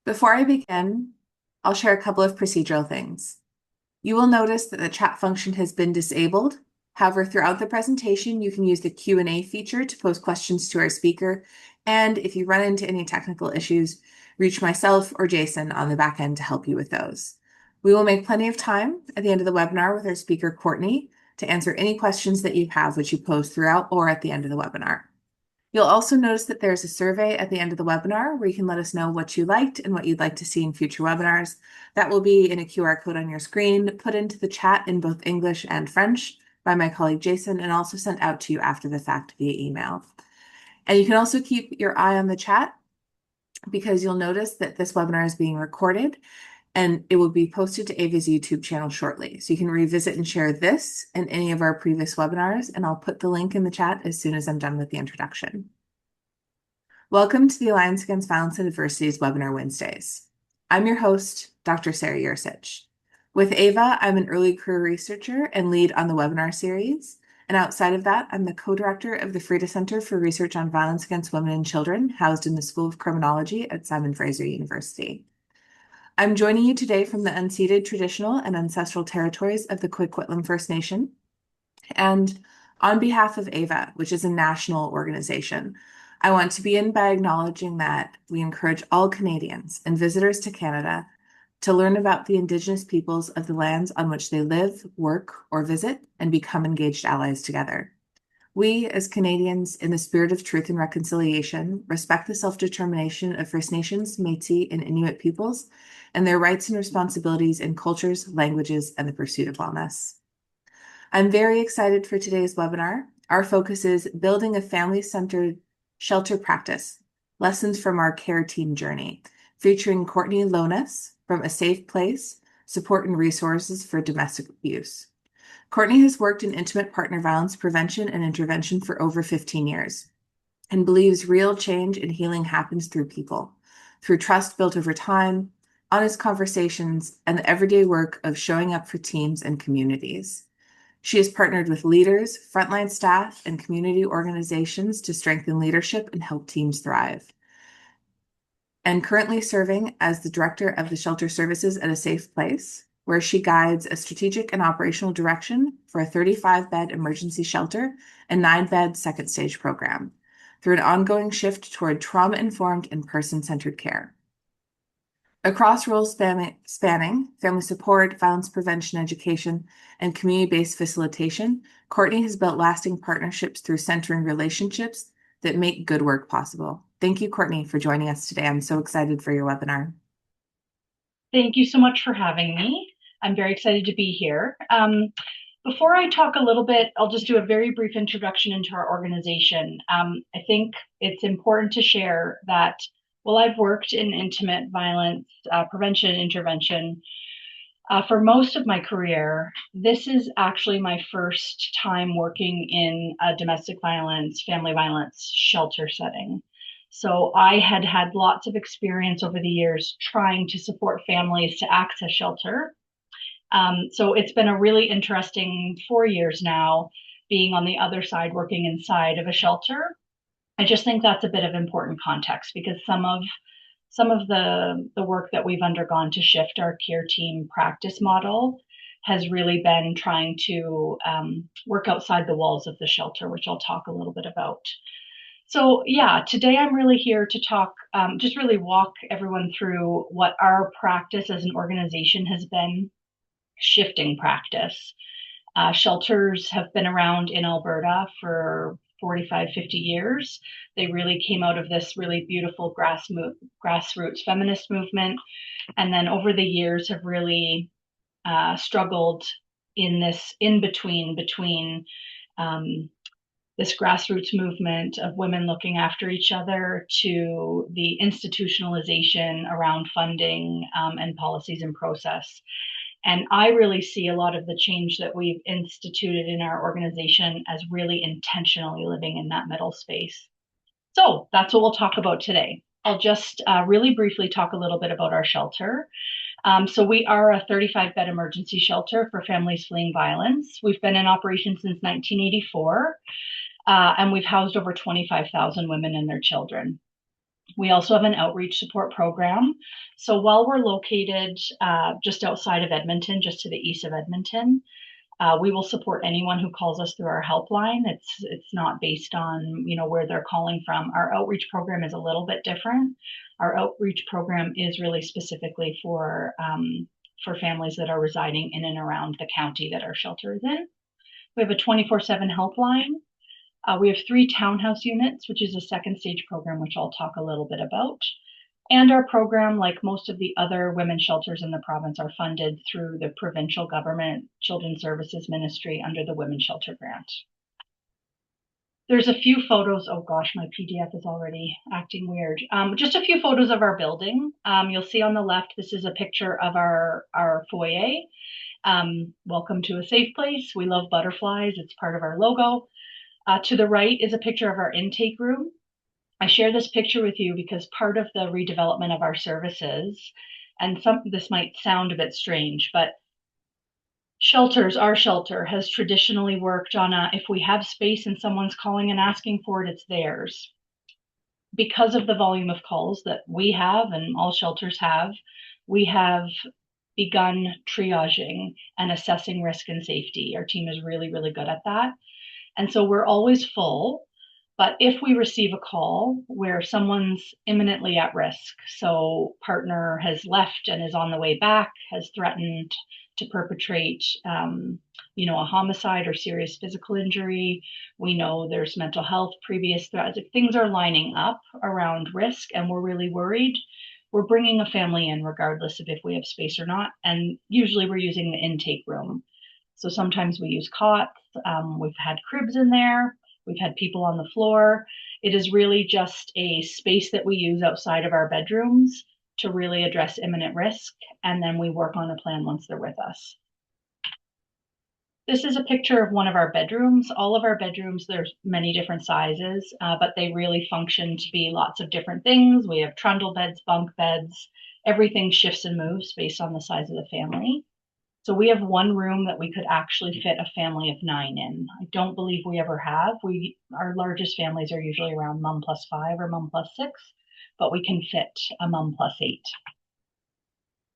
Before I begin, I'll share a couple of procedural things. You will notice that the chat function has been disabled. However, throughout the presentation, you can use the Q&A feature to pose questions to our speaker. And if you run into any technical issues, reach myself or Jason on the back end to help you with those. We will make plenty of time at the end of the webinar with our speaker, Cortney, to answer any questions that you have, which you pose throughout or at the end of the webinar. You'll also notice that there's a survey at the end of the webinar where you can let us know what you liked and what you'd like to see in future webinars. That will be in a QR code on your screen, put into the chat in both English and French by my colleague Jason, and also sent out to you after the fact via email. And you can also keep your eye on the chat because you'll notice that this webinar is being recorded and it will be posted to Ava's YouTube channel shortly. So you can revisit and share this and any of our previous webinars, and I'll put the link in the chat as soon as I'm done with the introduction. Welcome to the Alliance Against Violence and Adversity's Webinar Wednesdays. I'm your host, Dr. Sarah Yursich. With Ava, I'm an early career researcher and lead on the webinar series. And outside of that, I'm the co-director of the Frida Center for Research on Violence Against Women and Children, housed in the School of Criminology at Simon Fraser University. I'm joining you today from the unceded traditional and ancestral territories of the Coquitlam First Nation. And on behalf of AVA, which is a national organization, I want to begin by acknowledging that we encourage all Canadians and visitors to Canada to learn about the Indigenous peoples of the lands on which they live, work, or visit, and become engaged allies together. We, as Canadians, in the spirit of truth and reconciliation, respect the self-determination of First Nations, Métis, and Inuit peoples, and their rights and responsibilities in cultures, languages, and the pursuit of wellness. I'm very excited for today's webinar. Our focus is building a family-centered shelter practice, lessons from our care team journey, featuring Cortney Lohnes from A Safe Place, Support and Resources for Domestic Abuse. Cortney has worked in intimate partner violence prevention and intervention for over 15 years and believes real change and healing happens through people, through trust built over time, honest conversations, and the everyday work of showing up for teams and communities. She has partnered with leaders, frontline staff, and community organizations to strengthen leadership and help teams thrive. And currently serving as the director of the shelter services at A Safe Place, where she guides a strategic and operational direction for a 35-bed emergency shelter and 9-bed second stage program through an ongoing shift toward trauma-informed and person-centered care. Across roles spanning family support, violence prevention education, and community-based facilitation, Cortney has built lasting partnerships through centering relationships that make good work possible. Thank you, Cortney, for joining us today. I'm so excited for your webinar. Thank you so much for having me. I'm very excited to be here. Before I talk a little bit, I'll just do a very brief introduction into our organization. I think it's important to share that while I've worked in intimate violence prevention and intervention for most of my career, this is actually my first time working in a domestic violence, family violence shelter setting. So I had had lots of experience over the years trying to support families to access shelter. So it's been a really interesting 4 years now being on the other side, working inside of a shelter. I just think that's a bit of important context because some of the work that we've undergone to shift our care team practice model has really been trying to work outside the walls of the shelter, which I'll talk a little bit about. So yeah, today I'm really here to talk, just really walk everyone through what our practice as an organization has been, shifting practice. Shelters have been around in Alberta for 45, 50 years. They really came out of this really beautiful grassroots feminist movement. And then over the years have really struggled in this between this grassroots movement of women looking after each other to the institutionalization around funding and policies and process. And I really see a lot of the change that we've instituted in our organization as really intentionally living in that middle space. So that's what we'll talk about today. I'll just really briefly talk a little bit about our shelter. So we are a 35-bed emergency shelter for families fleeing violence. We've been in operation since 1984, and we've housed over 25,000 women and their children. We also have an outreach support program. So while we're located just outside of Edmonton, just to the east of Edmonton, we will support anyone who calls us through our helpline. It's not based on where they're calling from. Our outreach program is a little bit different. Our outreach program is really specifically for families that are residing in and around the county that our shelter is in. We have a 24/7 helpline. We have 3 townhouse units, which is a second stage program, which I'll talk a little bit about. And our program, like most of the other women's shelters in the province, are funded through the provincial government Children's Services Ministry under the Women's Shelter Grant. There's a few photos. Oh gosh, my PDF is already acting weird. Just a few photos of our building. You'll see on the left, this is a picture of our foyer. Welcome to a safe place. We love butterflies. It's part of our logo. To the right is a picture of our intake room. I share this picture with you because part of the redevelopment of our services, and this might sound a bit strange, but our shelter has traditionally worked on if we have space and someone's calling and asking for it, it's theirs. Because of the volume of calls that we have and all shelters have, we have begun triaging and assessing risk and safety. Our team is really, really good at that. And so we're always full. But if we receive a call where someone's imminently at risk, so partner has left and is on the way back, has threatened to perpetrate, a homicide or serious physical injury, we know there's mental health, previous threats. If things are lining up around risk and we're really worried, we're bringing a family in regardless of if we have space or not. And usually we're using the intake room. So sometimes we use cots. We've had cribs in there. We've had people on the floor. It is really just a space that we use outside of our bedrooms to really address imminent risk. And then we work on a plan once they're with us. This is a picture of one of our bedrooms. All of our bedrooms, there's many different sizes, but they really function to be lots of different things. We have trundle beds, bunk beds. Everything shifts and moves based on the size of the family. So we have one room that we could actually fit a family of 9 in. I don't believe we ever have. Our largest families are usually around mom plus 5 or mom plus 6, but we can fit a mom plus 8.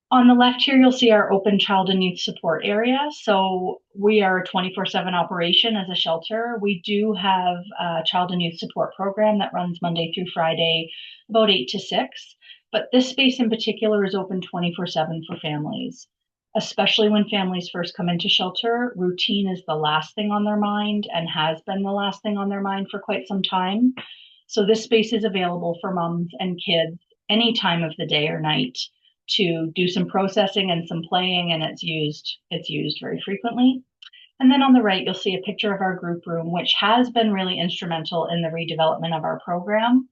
On the left here, you'll see our open child and youth support area. So we are a 24/7 operation as a shelter. We do have a child and youth support program that runs Monday through Friday, about 8 to 6. But this space in particular is open 24/7 for families. Especially when families first come into shelter, routine is the last thing on their mind and has been the last thing on their mind for quite some time. So this space is available for moms and kids any time of the day or night to do some processing and some playing, and it's used very frequently. And then on the right, you'll see a picture of our group room, which has been really instrumental in the redevelopment of our program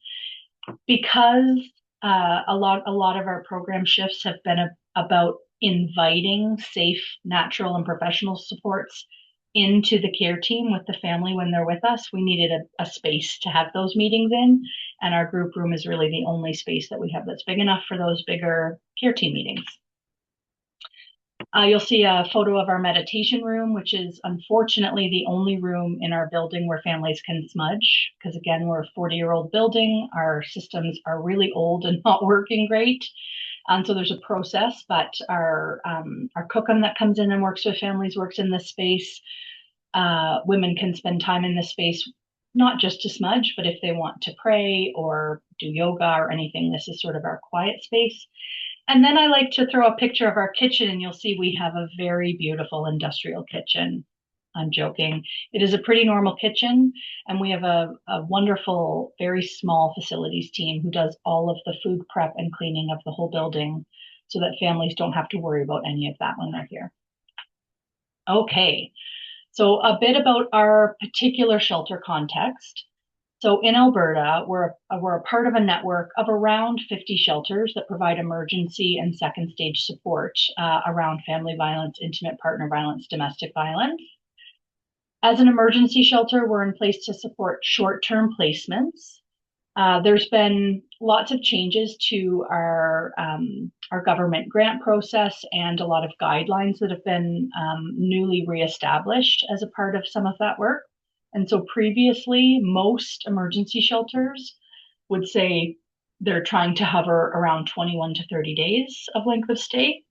because a lot of our program shifts have been about inviting safe, natural, and professional supports into the care team with the family when they're with us. We needed a space to have those meetings in, and our group room is really the only space that we have that's big enough for those bigger care team meetings. You'll see a photo of our meditation room, which is unfortunately the only room in our building where families can smudge, because again, we're a 40-year-old building. Our systems are really old and not working great. So there's a process, but our cookum that comes in and works with families works in this space. Women can spend time in this space, not just to smudge, but if they want to pray or do yoga or anything, this is sort of our quiet space. And then I like to throw a picture of our kitchen, and you'll see we have a very beautiful industrial kitchen. I'm joking. It is a pretty normal kitchen, and we have a wonderful, very small facilities team who does all of the food prep and cleaning of the whole building so that families don't have to worry about any of that when they're here. Okay, so a bit about our particular shelter context. So in Alberta, we're a part of a network of around 50 shelters that provide emergency and second stage support around family violence, intimate partner violence, domestic violence. As an emergency shelter, we're in place to support short-term placements. There's been lots of changes to our government grant process and a lot of guidelines that have been newly reestablished as a part of some of that work. And so previously, most emergency shelters would say they're trying to hover around 21 to 30 days of length of stay.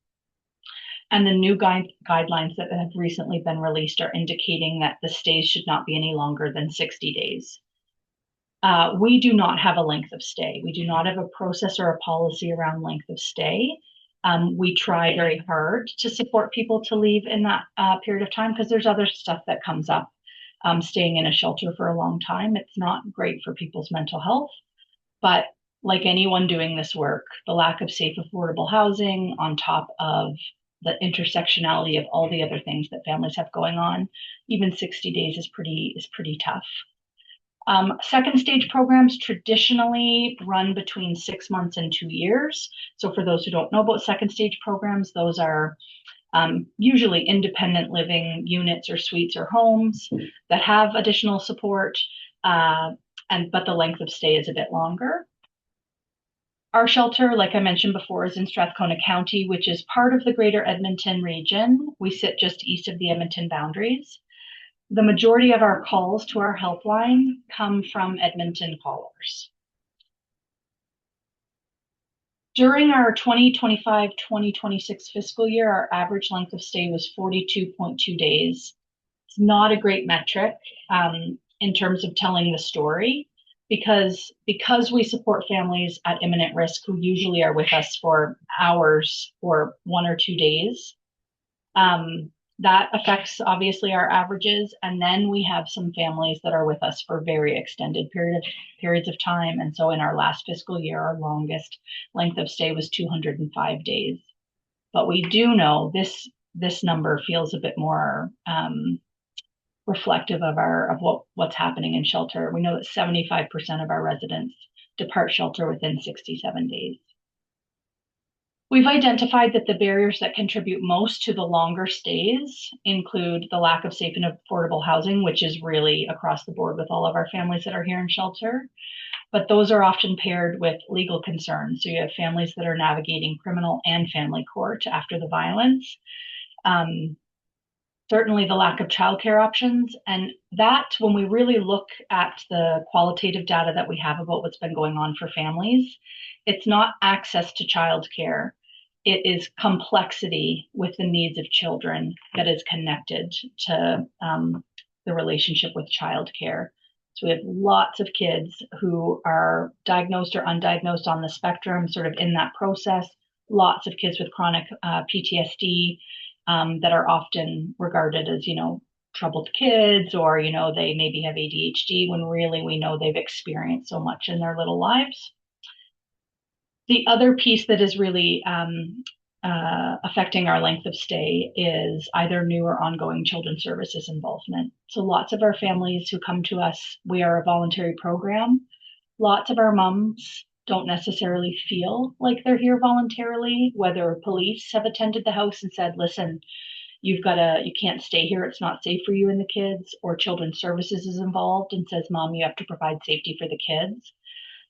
And the new guidelines that have recently been released are indicating that the stays should not be any longer than 60 days. We do not have a length of stay. We do not have a process or a policy around length of stay. We try very hard to support people to leave in that period of time because there's other stuff that comes up. Staying in a shelter for a long time, it's not great for people's mental health. But like anyone doing this work, the lack of safe, affordable housing on top of the intersectionality of all the other things that families have going on, even 60 days is pretty tough. Second stage programs traditionally run between 6 months and 2 years. So for those who don't know about second stage programs, those are usually independent living units or suites or homes that have additional support, but the length of stay is a bit longer. Our shelter, like I mentioned before, is in Strathcona County, which is part of the Greater Edmonton region. We sit just east of the Edmonton boundaries. The majority of our calls to our helpline come from Edmonton callers. During our 2025-2026 fiscal year, our average length of stay was 42.2 days. It's not a great metric in terms of telling the story because we support families at imminent risk who usually are with us for hours or 1 or 2 days. That affects obviously our averages. And then we have some families that are with us for very extended periods of time. And so in our last fiscal year, our longest length of stay was 205 days. But we do know this number feels a bit more reflective of what's happening in shelter. We know that 75% of our residents depart shelter within 67 days. We've identified that the barriers that contribute most to the longer stays include the lack of safe and affordable housing, which is really across the board with all of our families that are here in shelter. But those are often paired with legal concerns. So you have families that are navigating criminal and family court after the violence. Certainly the lack of childcare options. And that, when we really look at the qualitative data that we have about what's been going on for families, it's not access to childcare. It is complexity with the needs of children that is connected to the relationship with childcare. So we have lots of kids who are diagnosed or undiagnosed on the spectrum, sort of in that process. Lots of kids with chronic PTSD that are often regarded as, troubled kids, or, they maybe have ADHD when really we know they've experienced so much in their little lives. The other piece that is really affecting our length of stay is either new or ongoing children's services involvement. So lots of our families who come to us, we are a voluntary program. Lots of our moms don't necessarily feel like they're here voluntarily, whether police have attended the house and said, listen, you can't stay here, it's not safe for you and the kids, or children's services is involved and says, Mom, you have to provide safety for the kids.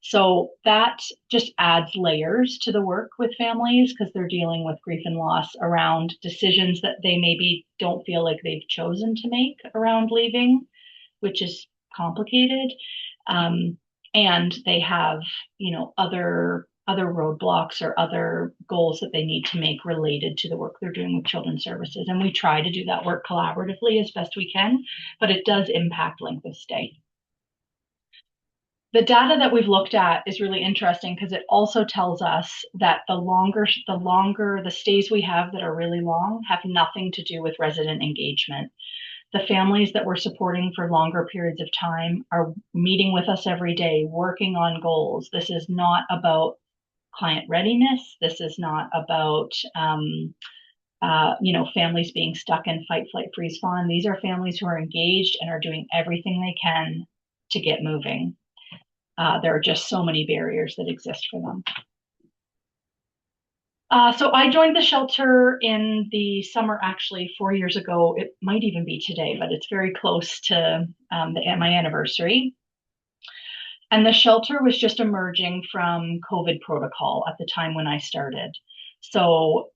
So that just adds layers to the work with families because they're dealing with grief and loss around decisions that they maybe don't feel like they've chosen to make around leaving, which is complicated. And they have, other roadblocks or other goals that they need to make related to the work they're doing with children's services. And we try to do that work collaboratively as best we can, but it does impact length of stay. The data that we've looked at is really interesting because it also tells us that the longer the stays we have that are really long have nothing to do with resident engagement. The families that we're supporting for longer periods of time are meeting with us every day, working on goals. This is not about client readiness. This is not about families being stuck in fight, flight, freeze, fawn. These are families who are engaged and are doing everything they can to get moving. There are just so many barriers that exist for them. So I joined the shelter in the summer, actually 4 years ago. It might even be today, but it's very close to my anniversary. And the shelter was just emerging from COVID protocol at the time when I started. So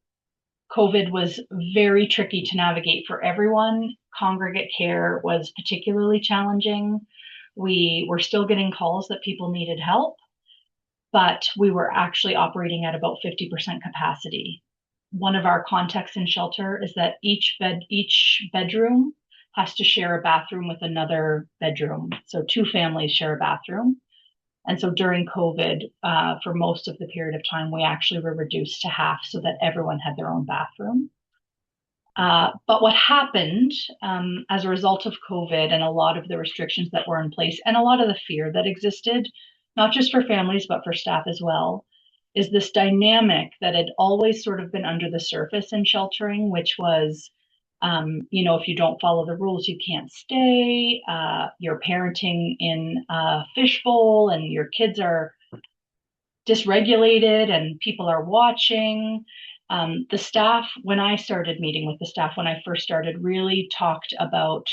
COVID was very tricky to navigate for everyone. Congregate care was particularly challenging. We were still getting calls that people needed help. but we were actually operating at about 50% capacity. One of our contexts in shelter is that each bedroom has to share a bathroom with another bedroom. So two families share a bathroom. And so during COVID, for most of the period of time, we actually were reduced to half so that everyone had their own bathroom. But what happened as a result of COVID and a lot of the restrictions that were in place and a lot of the fear that existed, not just for families, but for staff as well, is this dynamic that had always sort of been under the surface in sheltering, which was, if you don't follow the rules, you can't stay. You're parenting in a fishbowl and your kids are dysregulated and people are watching. The staff, when I started meeting with the staff, when I first started, really talked about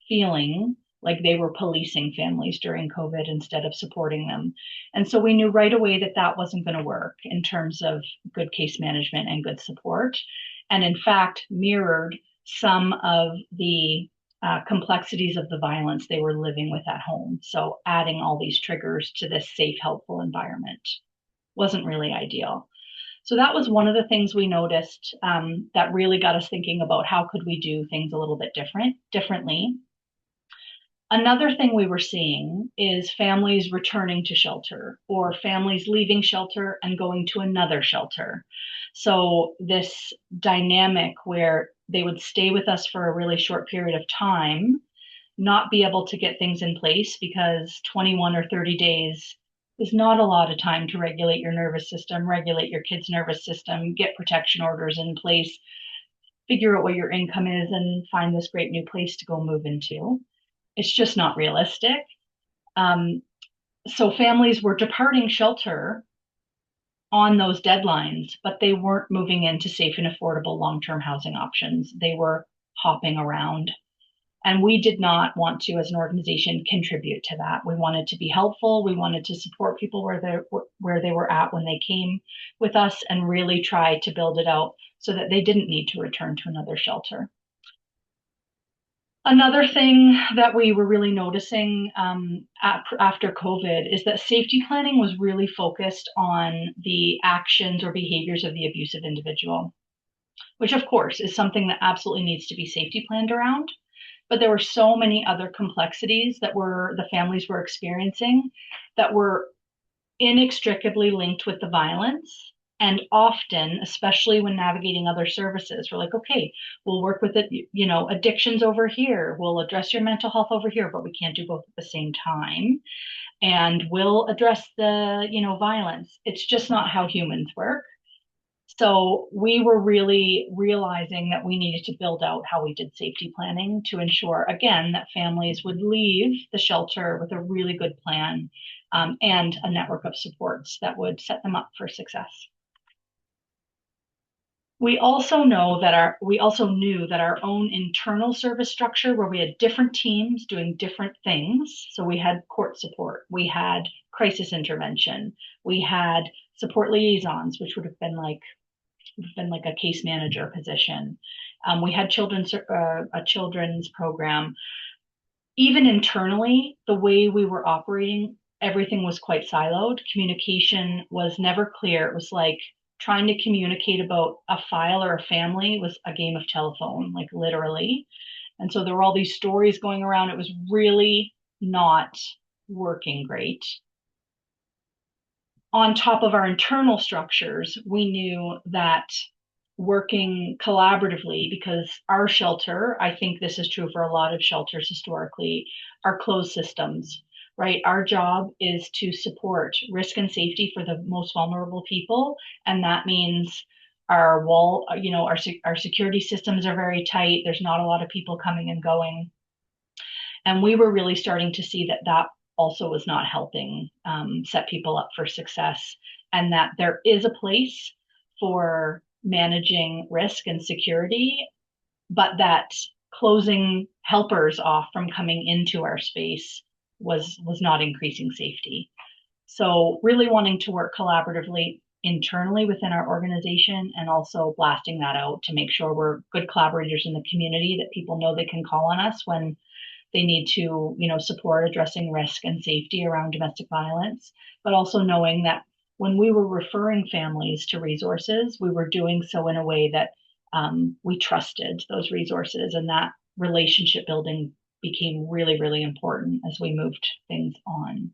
feeling like they were policing families during COVID instead of supporting them. And so we knew right away that that wasn't going to work in terms of good case management and good support. And in fact, mirrored some of the complexities of the violence they were living with at home. So adding all these triggers to this safe, helpful environment wasn't really ideal. So that was one of the things we noticed that really got us thinking about how could we do things a little bit differently. Another thing we were seeing is families returning to shelter or families leaving shelter and going to another shelter. So this dynamic where they would stay with us for a really short period of time, not be able to get things in place because 21 or 30 days is not a lot of time to regulate your nervous system, regulate your kid's nervous system, get protection orders in place, figure out what your income is, and find this great new place to go move into. It's just not realistic. Um, so families were departing shelter on those deadlines, but they weren't moving into safe and affordable long-term housing options. They were hopping around. And we did not want to, as an organization, contribute to that. We wanted to be helpful. We wanted to support people where they were at when they came with us and really try to build it out so that they didn't need to return to another shelter. Another thing that we were really noticing after COVID is that safety planning was really focused on the actions or behaviors of the abusive individual, which of course is something that absolutely needs to be safety planned around. But there were so many other complexities that the families were experiencing that were inextricably linked with the violence. And often, especially when navigating other services, we're like, okay, we'll work with it, addictions over here, we'll address your mental health over here, but we can't do both at the same time. And we'll address the, violence. It's just not how humans work. So we were really realizing that we needed to build out how we did safety planning to ensure, again, that families would leave the shelter with a really good plan and a network of supports that would set them up for success. We also knew that our own internal service structure, where we had different teams doing different things. So we had court support, we had crisis intervention, we had support liaisons, which would have been like a case manager position. We had a children's program. Even internally, the way we were operating, everything was quite siloed. Communication was never clear. It was like trying to communicate about a file or a family was a game of telephone, like literally. And so there were all these stories going around. It was really not working great. On top of our internal structures, we knew that working collaboratively, because our shelter, I think this is true for a lot of shelters historically, are closed systems, right? Our job is to support risk and safety for the most vulnerable people. And that means our our security systems are very tight. There's not a lot of people coming and going. And we were really starting to see that also was not helping set people up for success, and that there is a place for managing risk and security, but that closing helpers off from coming into our space was not increasing safety. So really wanting to work collaboratively internally within our organization and also blasting that out to make sure we're good collaborators in the community, that people know they can call on us when they need to, support addressing risk and safety around domestic violence, but also knowing that when we were referring families to resources, we were doing so in a way that we trusted those resources, and that relationship building became really, really important as we moved things on.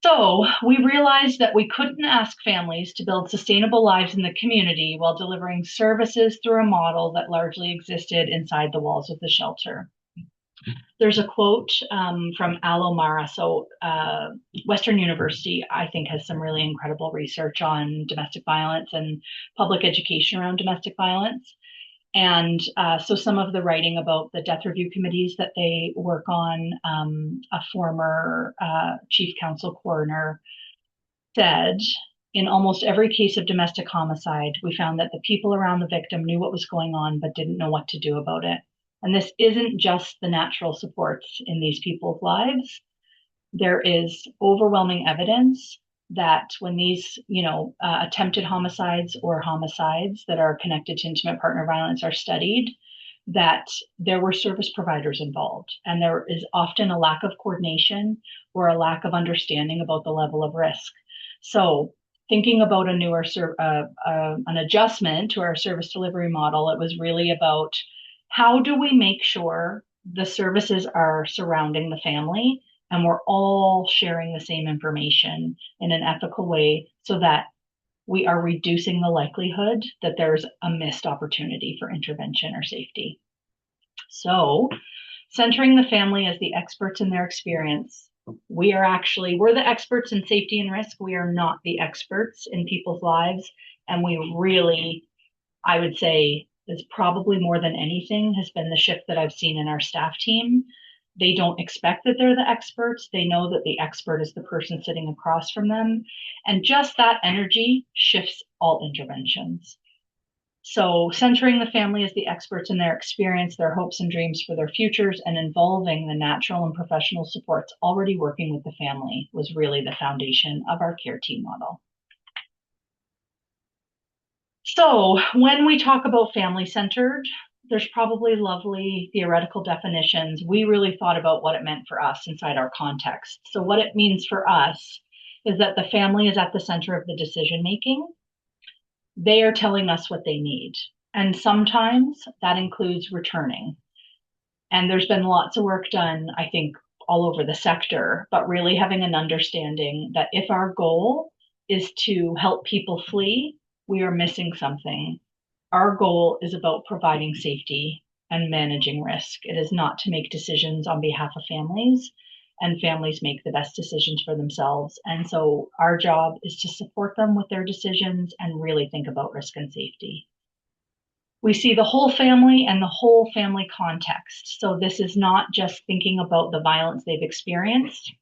So we realized that we couldn't ask families to build sustainable lives in the community while delivering services through a model that largely existed inside the walls of the shelter. There's a quote from Alo Mara. So Western University, I think, has some really incredible research on domestic violence and public education around domestic violence. And so some of the writing about the death review committees that they work on, a former chief counsel coroner said, in almost every case of domestic homicide, we found that the people around the victim knew what was going on, but didn't know what to do about it. And this isn't just the natural supports in these people's lives. There is overwhelming evidence that when these, attempted homicides or homicides that are connected to intimate partner violence are studied, that there were service providers involved. And there is often a lack of coordination or a lack of understanding about the level of risk. So thinking about an adjustment to our service delivery model, it was really about how do we make sure the services are surrounding the family and we're all sharing the same information in an ethical way so that we are reducing the likelihood that there's a missed opportunity for intervention or safety. So centering the family as the experts in their experience, we're the experts in safety and risk. We are not the experts in people's lives. And we really, I would say, is probably more than anything has been the shift that I've seen in our staff team. They don't expect that they're the experts. They know that the expert is the person sitting across from them. And just that energy shifts all interventions. So centering the family as the experts in their experience, their hopes and dreams for their futures, and involving the natural and professional supports already working with the family was really the foundation of our care team model. So when we talk about family-centered, there's probably lovely theoretical definitions. We really thought about what it meant for us inside our context. So what it means for us is that the family is at the center of the decision-making. They are telling us what they need. And sometimes that includes returning. And there's been lots of work done, I think, all over the sector, but really having an understanding that if our goal is to help people flee, we are missing something. Our goal is about providing safety and managing risk. It is not to make decisions on behalf of families, and families make the best decisions for themselves. And so our job is to support them with their decisions and really think about risk and safety. We see the whole family and the whole family context. So this is not just thinking about the violence they've experienced.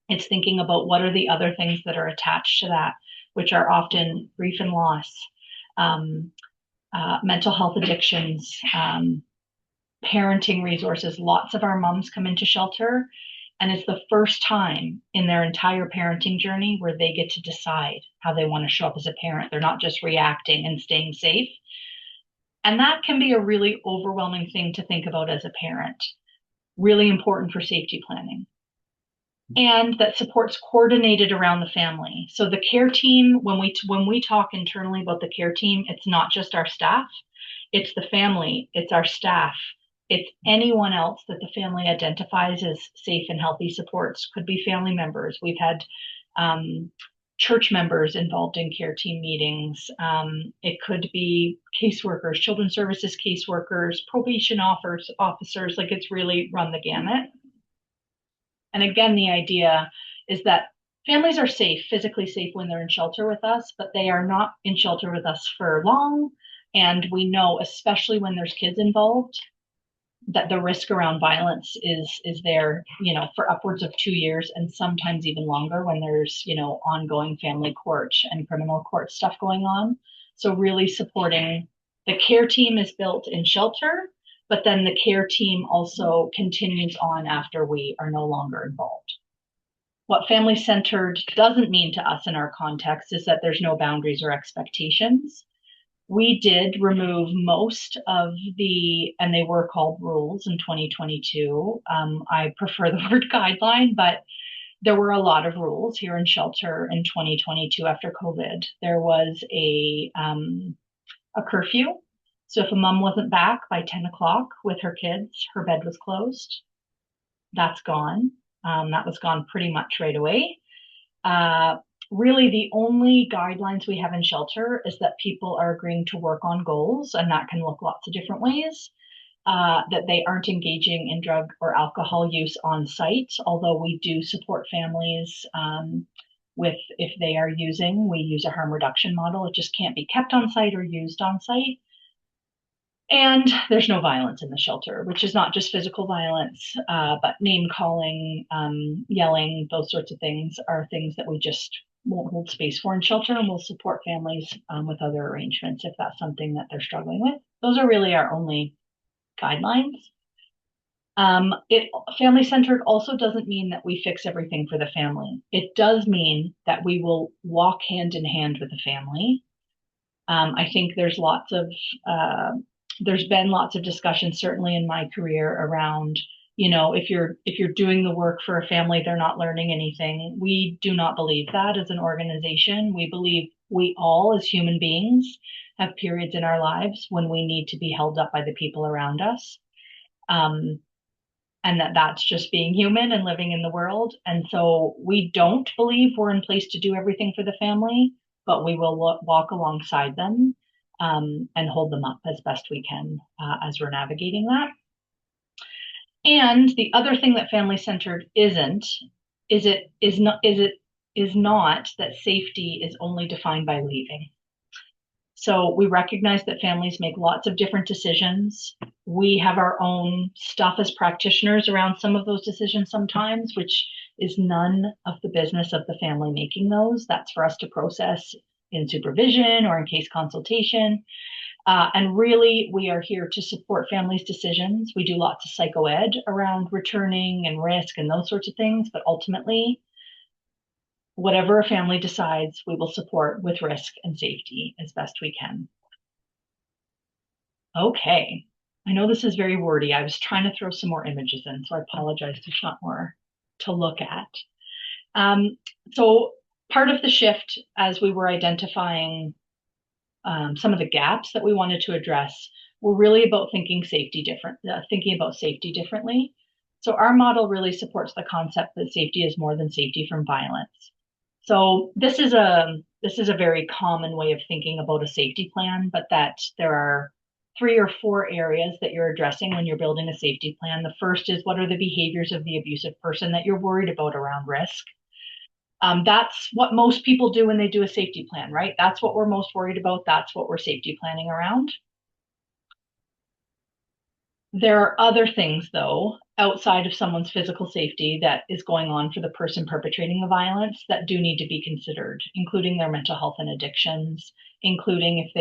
It's thinking about what are the other things that are attached to that, which are often grief and loss, mental health addictions, parenting resources. Lots of our moms come into shelter, and it's the first time in their entire parenting journey where they get to decide how they want to show up as a parent. They're not just reacting and staying safe. And that can be a really overwhelming thing to think about as a parent, really important for safety planning. And that support's coordinated around the family. So the care team, when we talk internally about the care team, it's not just our staff, it's the family, it's our staff, it's anyone else that the family identifies as safe and healthy supports. Could be family members. We've had church members involved in care team meetings. It could be caseworkers, children's services caseworkers, probation officers, like it's really run the gamut. And again, the idea is that families are safe, physically safe when they're in shelter with us, but they are not in shelter with us for long. And we know, especially when there's kids involved, that the risk around violence is there, for upwards of 2 years and sometimes even longer when there's, ongoing family court and criminal court stuff going on. So really supporting the care team is built in shelter, but then the care team also continues on after we are no longer involved. What family-centered doesn't mean to us in our context is that there's no boundaries or expectations. We did remove most of and they were called rules in 2022. I prefer the word guideline, but There were a lot of rules here in shelter in 2022 after COVID. There was a curfew. So if a mom wasn't back by 10 o'clock with her kids, her bed was closed. That's gone. That was gone pretty much right away. Uh, Really, the only guidelines we have in shelter is that people are agreeing to work on goals, and that can look lots of different ways. That they aren't engaging in drug or alcohol use on site, although we do support families with if they are using, we use a harm reduction model. It just can't be kept on site or used on site. And there's no violence in the shelter, which is not just physical violence, but name calling, yelling, those sorts of things are things that we just won't hold space for in shelter, and we'll support families with other arrangements if that's something that they're struggling with. Those are really our only guidelines. It family centered also doesn't mean that we fix everything for the family. It does mean that we will walk hand in hand with the family. I think uh, there's been lots of discussion, certainly in my career, around, if you're doing the work for a family, they're not learning anything. We do not believe that as an organization. We believe we all, as human beings, have periods in our lives when we need to be held up by the people around us. Um, and that's just being human and living in the world. And so we don't believe we're in place to do everything for the family, but we will walk alongside them and hold them up as best we can as we're navigating that. And the other thing that family centered isn't is not that safety is only defined by leaving. So we recognize that families make lots of different decisions. We have our own stuff as practitioners around some of those decisions sometimes, which is none of the business of the family making those. That's for us to process in supervision or in case consultation. And really, we are here to support families' decisions. We do lots of psychoed around returning and risk and those sorts of things, but ultimately, whatever a family decides, we will support with risk and safety as best we can. Okay. I know this is very wordy. I was trying to throw some more images in, so I apologize. There's not more to look at. Um, so part of the shift as we were identifying some of the gaps that we wanted to address were really about thinking about safety differently. So our model really supports the concept that safety is more than safety from violence. So this is a very common way of thinking about a safety plan, but that there are 3 or 4 areas that you're addressing when you're building a safety plan. The first is, what are the behaviors of the abusive person that you're worried about around risk? That's what most people do when they do a safety plan, right? That's what we're most worried about. That's what we're safety planning around. There are other things, though, outside of someone's physical safety that is going on for the person perpetrating the violence that do need to be considered, including their mental health and addictions, including if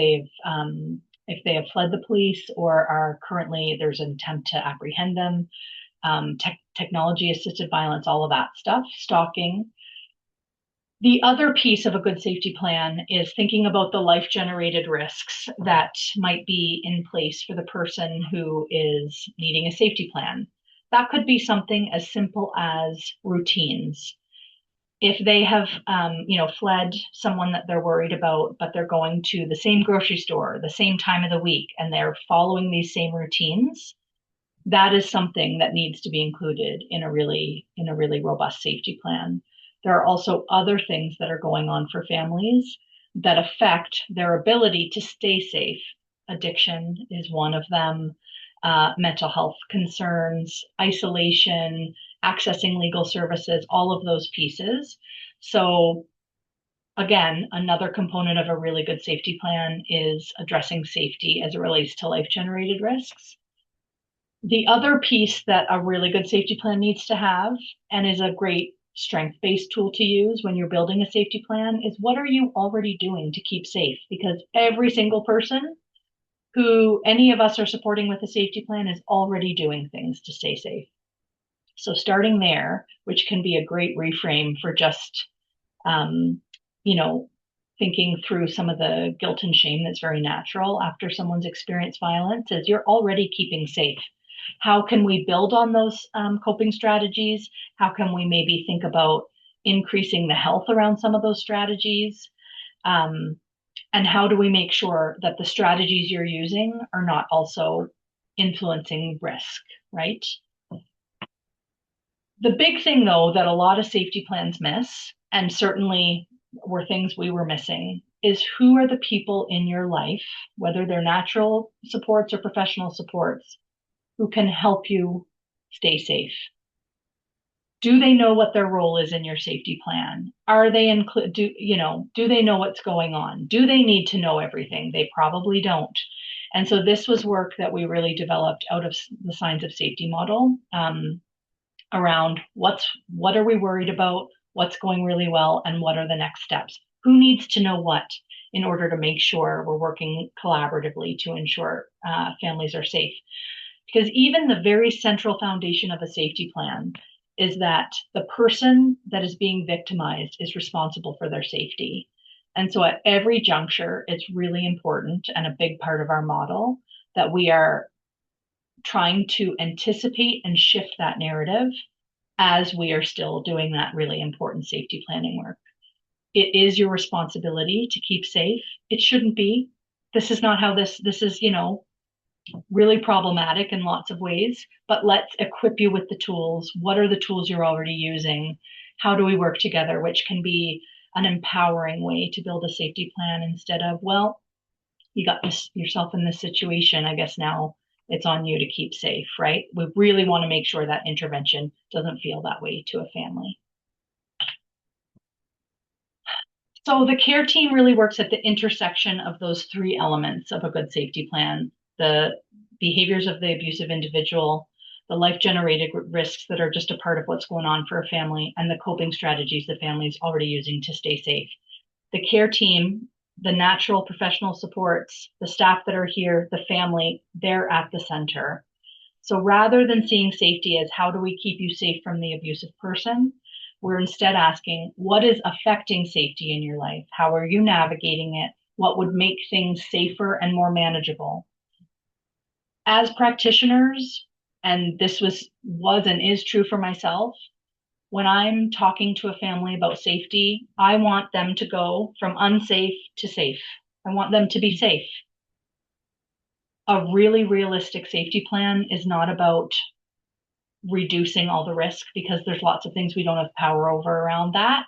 they have fled the police or are currently there's an attempt to apprehend them, technology assisted violence, all of that stuff, stalking. The other piece of a good safety plan is thinking about the life generated risks that might be in place for the person who is needing a safety plan. That could be something as simple as routines. If they have, fled someone that they're worried about, but they're going to the same grocery store, the same time of the week, and they're following these same routines, that is something that needs to be included in a really robust safety plan. There are also other things that are going on for families that affect their ability to stay safe. Addiction is one of them, mental health concerns, isolation, accessing legal services, all of those pieces. So again, another component of a really good safety plan is addressing safety as it relates to life generated risks. The other piece that a really good safety plan needs to have, and is a great strength-based tool to use when you're building a safety plan, is what are you already doing to keep safe? Because every single person who any of us are supporting with a safety plan is already doing things to stay safe. So starting there, which can be a great reframe for just, um, you know, thinking through some of the guilt and shame that's very natural after someone's experienced violence, is you're already keeping safe. How can we build on those coping strategies? How can we maybe think about increasing the health around some of those strategies? Um, and how do we make sure that the strategies you're using are not also influencing risk, right? The big thing, though, that a lot of safety plans miss, and certainly were things we were missing, is who are the people in your life, whether they're natural supports or professional supports, who can help you stay safe. Do they know what their role is in your safety plan? Are they do they know what's going on? Do they need to know everything? They probably don't. And so this was work that we really developed out of the Signs of Safety model, around what are we worried about, what's going really well, and what are the next steps. Who needs to know what in order to make sure we're working collaboratively to ensure families are safe. Because even the very central foundation of a safety plan is that the person that is being victimized is responsible for their safety. And so at every juncture, it's really important and a big part of our model that we are trying to anticipate and shift that narrative as we are still doing that really important safety planning work. It is your responsibility to keep safe. It shouldn't be. This is not how this is, really problematic in lots of ways, but let's equip you with the tools. What are the tools you're already using? How do we work together? Which can be an empowering way to build a safety plan instead of, well, you got yourself in this situation. I guess now it's on you to keep safe, right? We really want to make sure that intervention doesn't feel that way to a family. So the care team really works at the intersection of those three elements of a good safety plan: the behaviors of the abusive individual, the life-generated risks that are just a part of what's going on for a family, and the coping strategies the family's already using to stay safe. The care team, the natural professional supports, the staff that are here, the family, they're at the center. So rather than seeing safety as how do we keep you safe from the abusive person, we're instead asking what is affecting safety in your life? How are you navigating it? What would make things safer and more manageable? As practitioners, and this was and is true for myself, when I'm talking to a family about safety, I want them to go from unsafe to safe. I want them to be safe. A really realistic safety plan is not about reducing all the risk, because there's lots of things we don't have power over around that.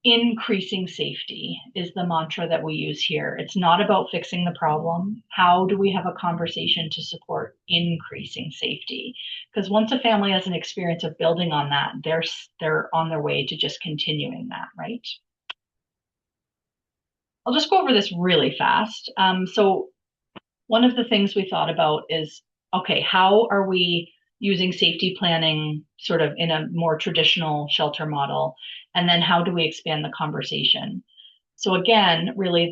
Increasing safety is the mantra that we use here. It's not about fixing the problem. How do we have a conversation to support increasing safety? Because once a family has an experience of building on that, they're on their way to just continuing that, right? I'll just go over this really fast. So one of the things we thought about is, okay, how are we using safety planning sort of in a more traditional shelter model? And then how do we expand the conversation? So again, really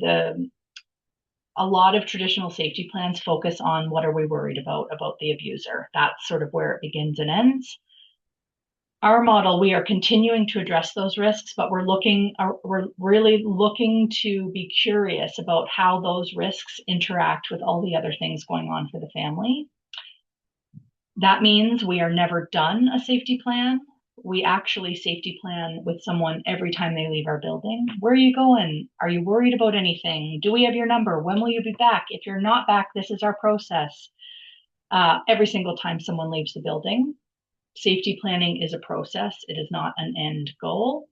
a lot of traditional safety plans focus on what are we worried about the abuser. That's sort of where it begins and ends. Our model, we are continuing to address those risks, but we're really looking to be curious about how those risks interact with all the other things going on for the family. That means we are never done a safety plan. We actually safety plan with someone every time they leave our building. Where are you going? Are you worried about anything? Do we have your number? When will you be back? If you're not back, this is our process. Every single time someone leaves the building. Safety planning is a process. It is not an end goal.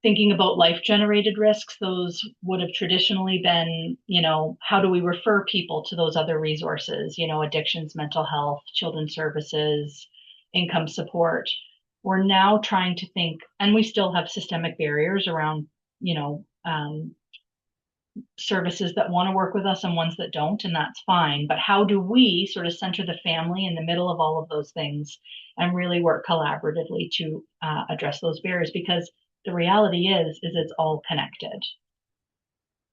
Thinking about life-generated risks, those would have traditionally been, how do we refer people to those other resources, addictions, mental health, children's services, income support. We're now trying to think, and we still have systemic barriers around, services that want to work with us and ones that don't, and that's fine. But how do we sort of center the family in the middle of all of those things and really work collaboratively to address those barriers? Because the reality is it's all connected.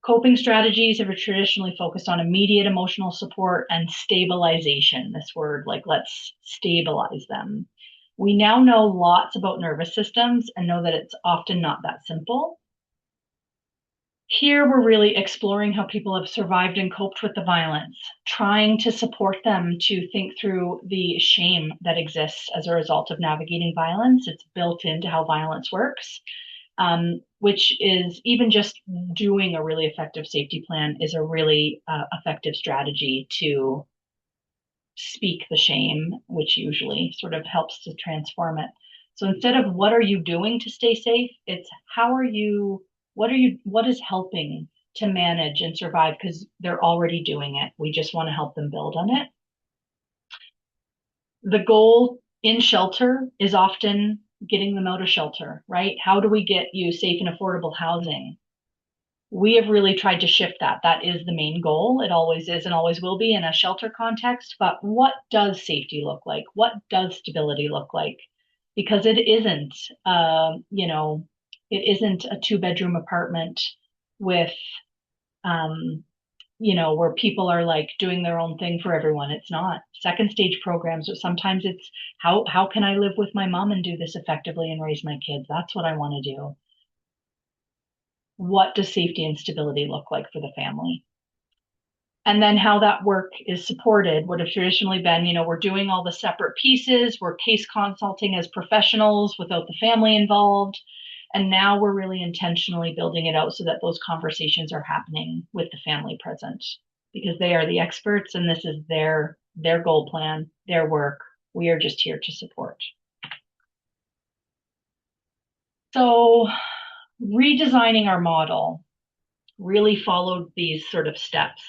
Coping strategies have traditionally focused on immediate emotional support and stabilization. This word, like, let's stabilize them. We now know lots about nervous systems and know that it's often not that simple. Here, we're really exploring how people have survived and coped with the violence, trying to support them to think through the shame that exists as a result of navigating violence. It's built into how violence works, which is even just doing a really effective safety plan is a really effective strategy to speak the shame, which usually sort of helps to transform it. So instead of what are you doing to stay safe, it's what is helping to manage and survive because they're already doing it. We just want to help them build on it. The goal in shelter is often getting them out of shelter, right? How do we get you safe and affordable housing? We have really tried to shift that. That is the main goal. It always is and always will be in a shelter context. But what does safety look like? What does stability look like? Because it isn't, it isn't a two-bedroom apartment with, where people are like doing their own thing for everyone. It's not. Second stage programs, or sometimes it's how can I live with my mom and do this effectively and raise my kids? That's what I want to do. What does safety and stability look like for the family? And then how that work is supported would have traditionally been, we're doing all the separate pieces, we're case consulting as professionals without the family involved. And now we're really intentionally building it out so that those conversations are happening with the family present because they are the experts and this is their goal plan, their work. We are just here to support. So redesigning our model really followed these sort of steps.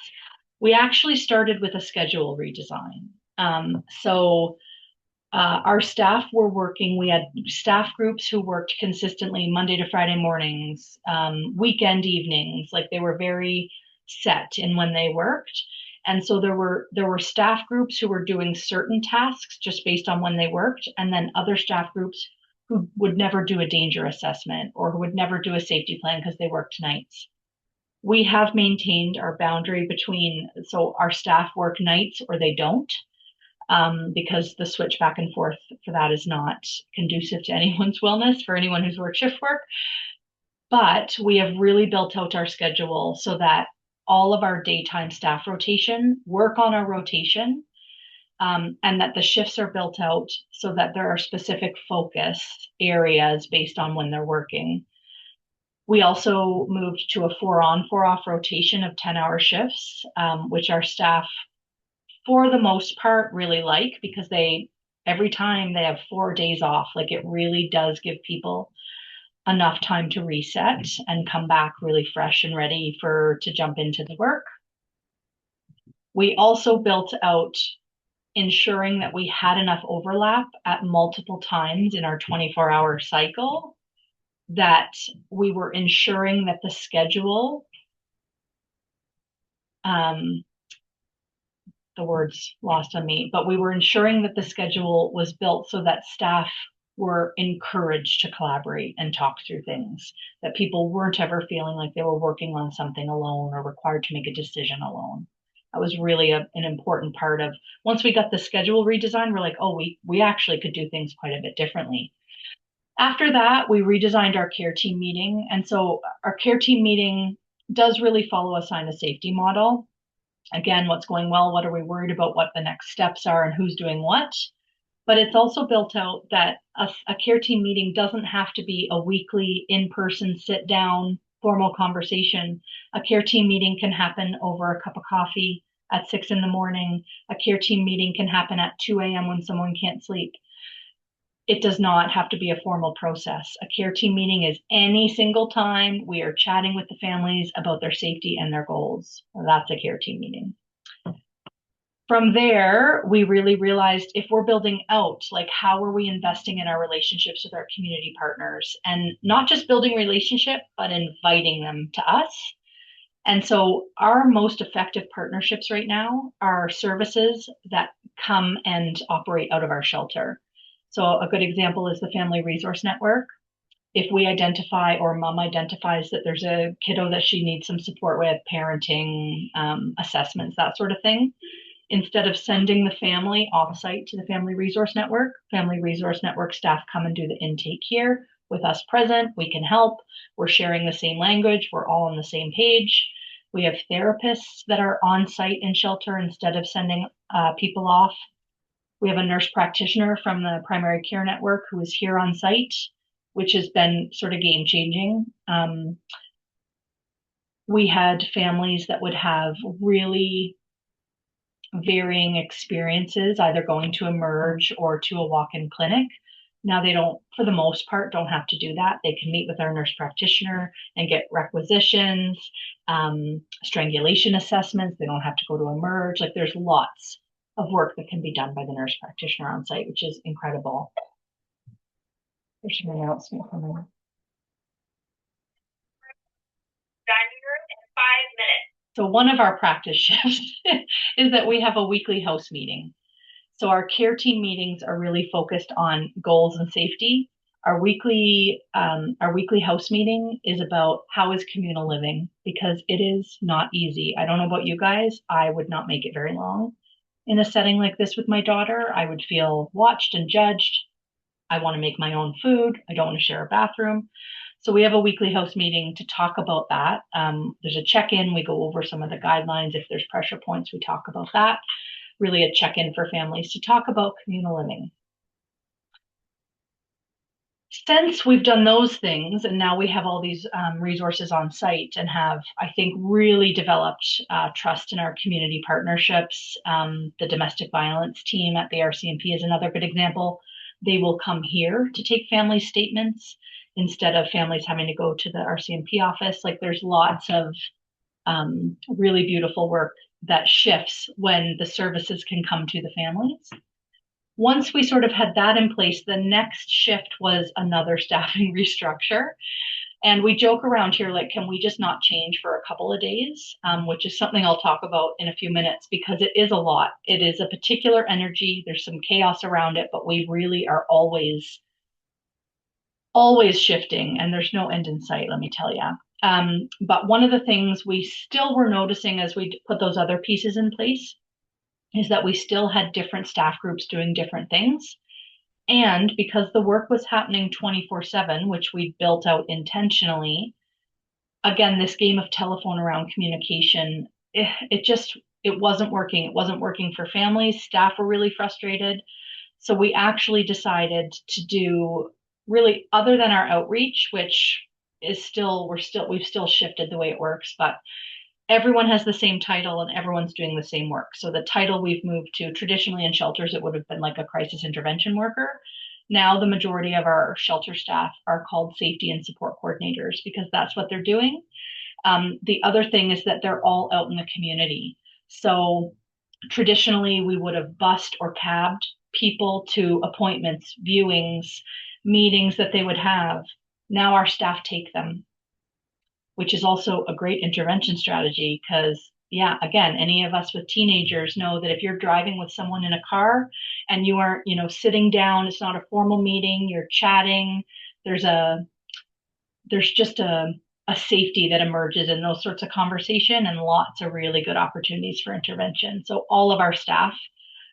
We actually started with a schedule redesign. Our staff were working, we had staff groups who worked consistently Monday to Friday mornings, weekend evenings, like they were very set in when they worked. And so there were staff groups who were doing certain tasks just based on when they worked, and then other staff groups who would never do a danger assessment or who would never do a safety plan because they worked nights. We have maintained our boundary between, so our staff work nights or they don't, because the switch back and forth for that is not conducive to anyone's wellness for anyone who's worked shift work. But we have really built out our schedule so that all of our daytime staff rotation work on our rotation, and that the shifts are built out so that there are specific focus areas based on when they're working. We also moved to a 4 on, 4 off rotation of 10-hour shifts, which our staff, for the most part, really like because every time they have 4 days off, like it really does give people enough time to reset and come back really fresh and ready to jump into the work. We also built out ensuring that we had enough overlap at multiple times in our 24-hour cycle, that we were ensuring that the schedule, the words lost on me, but we were ensuring that the schedule was built so that staff were encouraged to collaborate and talk through things, that people weren't ever feeling like they were working on something alone or required to make a decision alone. That was really an important part of, once we got the schedule redesigned, we're like, oh, we actually could do things quite a bit differently. After that, we redesigned our care team meeting. And so our care team meeting does really follow a sign of safety model. Again, what's going well, what are we worried about, what the next steps are, and who's doing what. But it's also built out that a care team meeting doesn't have to be a weekly in-person sit down formal conversation. A care team meeting can happen over a cup of coffee at 6 a.m. A care team meeting can happen at 2 a.m. when someone can't sleep. It does not have to be a formal process. A care team meeting is any single time we are chatting with the families about their safety and their goals. That's a care team meeting. From there, we really realized if we're building out, like how are we investing in our relationships with our community partners, and not just building relationship, but inviting them to us. And so our most effective partnerships right now are services that come and operate out of our shelter. So a good example is the Family Resource Network. If we identify or mom identifies that there's a kiddo that she needs some support with, parenting, assessments, that sort of thing, instead of sending the family offsite to the Family Resource Network staff come and do the intake here. With us present, we can help. We're sharing the same language. We're all on the same page. We have therapists that are on site in shelter instead of sending people off. We have a nurse practitioner from the primary care network who is here on site, which has been sort of game changing. We had families that would have really varying experiences, either going to emerge or to a walk-in clinic. Now they don't, for the most part, don't have to do that. They can meet with our nurse practitioner and get requisitions, strangulation assessments. They don't have to go to emerge. Like there's lots of work that can be done by the nurse practitioner on site, which is incredible. There's an announcement coming. Dining room in 5 minutes. So one of our practice shifts is that we have a weekly house meeting. So our care team meetings are really focused on goals and safety. Our weekly house meeting is about how is communal living, because it is not easy. I don't know about you guys. I would not make it very long in a setting like this with my daughter. I would feel watched and judged. I want to make my own food. I don't want to share a bathroom. So we have a weekly house meeting to talk about that. There's a check-in. We go over some of the guidelines. If there's pressure points, we talk about that. Really a check-in for families to talk about communal living. Since we've done those things and now we have all these resources on site and have, I think, really developed trust in our community partnerships. The domestic violence team at the RCMP is another good example. They will come here to take family statements instead of families having to go to the RCMP office. Like there's lots of really beautiful work that shifts when the services can come to the families. Once we sort of had that in place, the next shift was another staffing restructure. And we joke around here, like, can we just not change for a couple of days? Which is something I'll talk about in a few minutes, because it is a lot. It is a particular energy. There's some chaos around it, but we really are always shifting, and there's no end in sight, let me tell you. But one of the things we still were noticing as we put those other pieces in place is that we still had different staff groups doing different things. And because the work was happening 24/7, which we built out intentionally, again, this game of telephone around communication, it wasn't working. It wasn't working for families. Staff were really frustrated. So we actually decided to do, really, other than our outreach, which is we've still shifted the way it works, but everyone has the same title and everyone's doing the same work. So the title we've moved to, traditionally in shelters, it would have been like a crisis intervention worker. Now the majority of our shelter staff are called safety and support coordinators because that's what they're doing. The other thing is that they're all out in the community. So traditionally we would have bused or cabbed people to appointments, viewings, meetings that they would have. Now our staff take them, which is also a great intervention strategy because, yeah, again, any of us with teenagers know that if you're driving with someone in a car and you aren't, sitting down, it's not a formal meeting, you're chatting, there's just a safety that emerges in those sorts of conversation and lots of really good opportunities for intervention. So all of our staff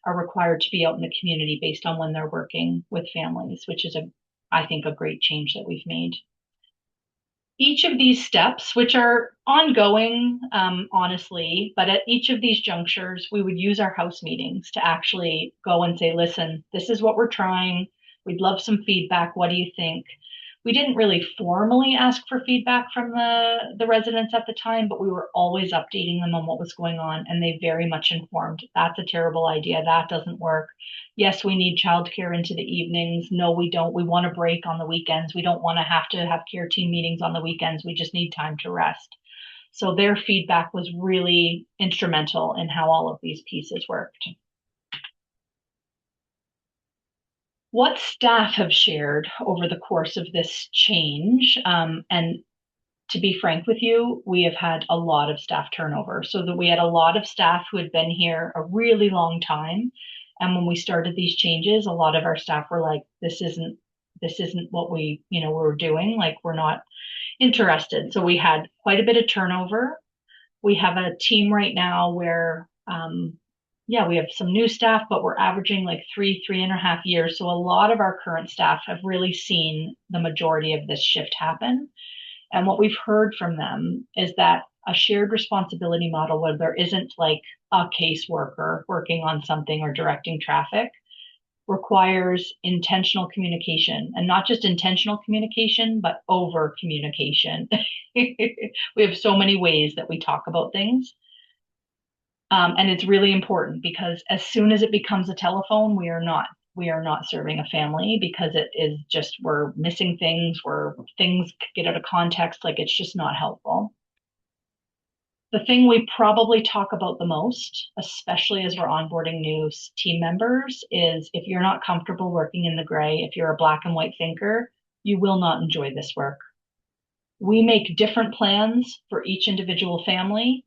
are required to be out in the community based on when they're working with families, which is I think, a great change that we've made. Each of these steps, which are ongoing, honestly, but at each of these junctures, we would use our house meetings to actually go and say, listen, this is what we're trying. We'd love some feedback. What do you think? We didn't really formally ask for feedback from the residents at the time, but we were always updating them on what was going on, and they very much informed. That's a terrible idea. That doesn't work. Yes, we need childcare into the evenings. No, we don't. We want a break on the weekends. We don't want to have care team meetings on the weekends. We just need time to rest. So their feedback was really instrumental in how all of these pieces worked. What staff have shared over the course of this change, and to be frank with you, we have had a lot of staff turnover. So that we had a lot of staff who had been here a really long time. And when we started these changes, a lot of our staff were like, this isn't what we were doing. Like, we're not interested. So we had quite a bit of turnover. We have a team right now where yeah, we have some new staff, but we're averaging like 3.5 years. So a lot of our current staff have really seen the majority of this shift happen. And what we've heard from them is that a shared responsibility model where there isn't like a caseworker working on something or directing traffic requires intentional communication, and not just intentional communication, but over communication. We have so many ways that we talk about things. And it's really important because as soon as it becomes a telephone, we are not serving a family, because it is just, we're missing things, where things get out of context, like it's just not helpful. The thing we probably talk about the most, especially as we're onboarding new team members, is if you're not comfortable working in the gray, if you're a black and white thinker, you will not enjoy this work. We make different plans for each individual family,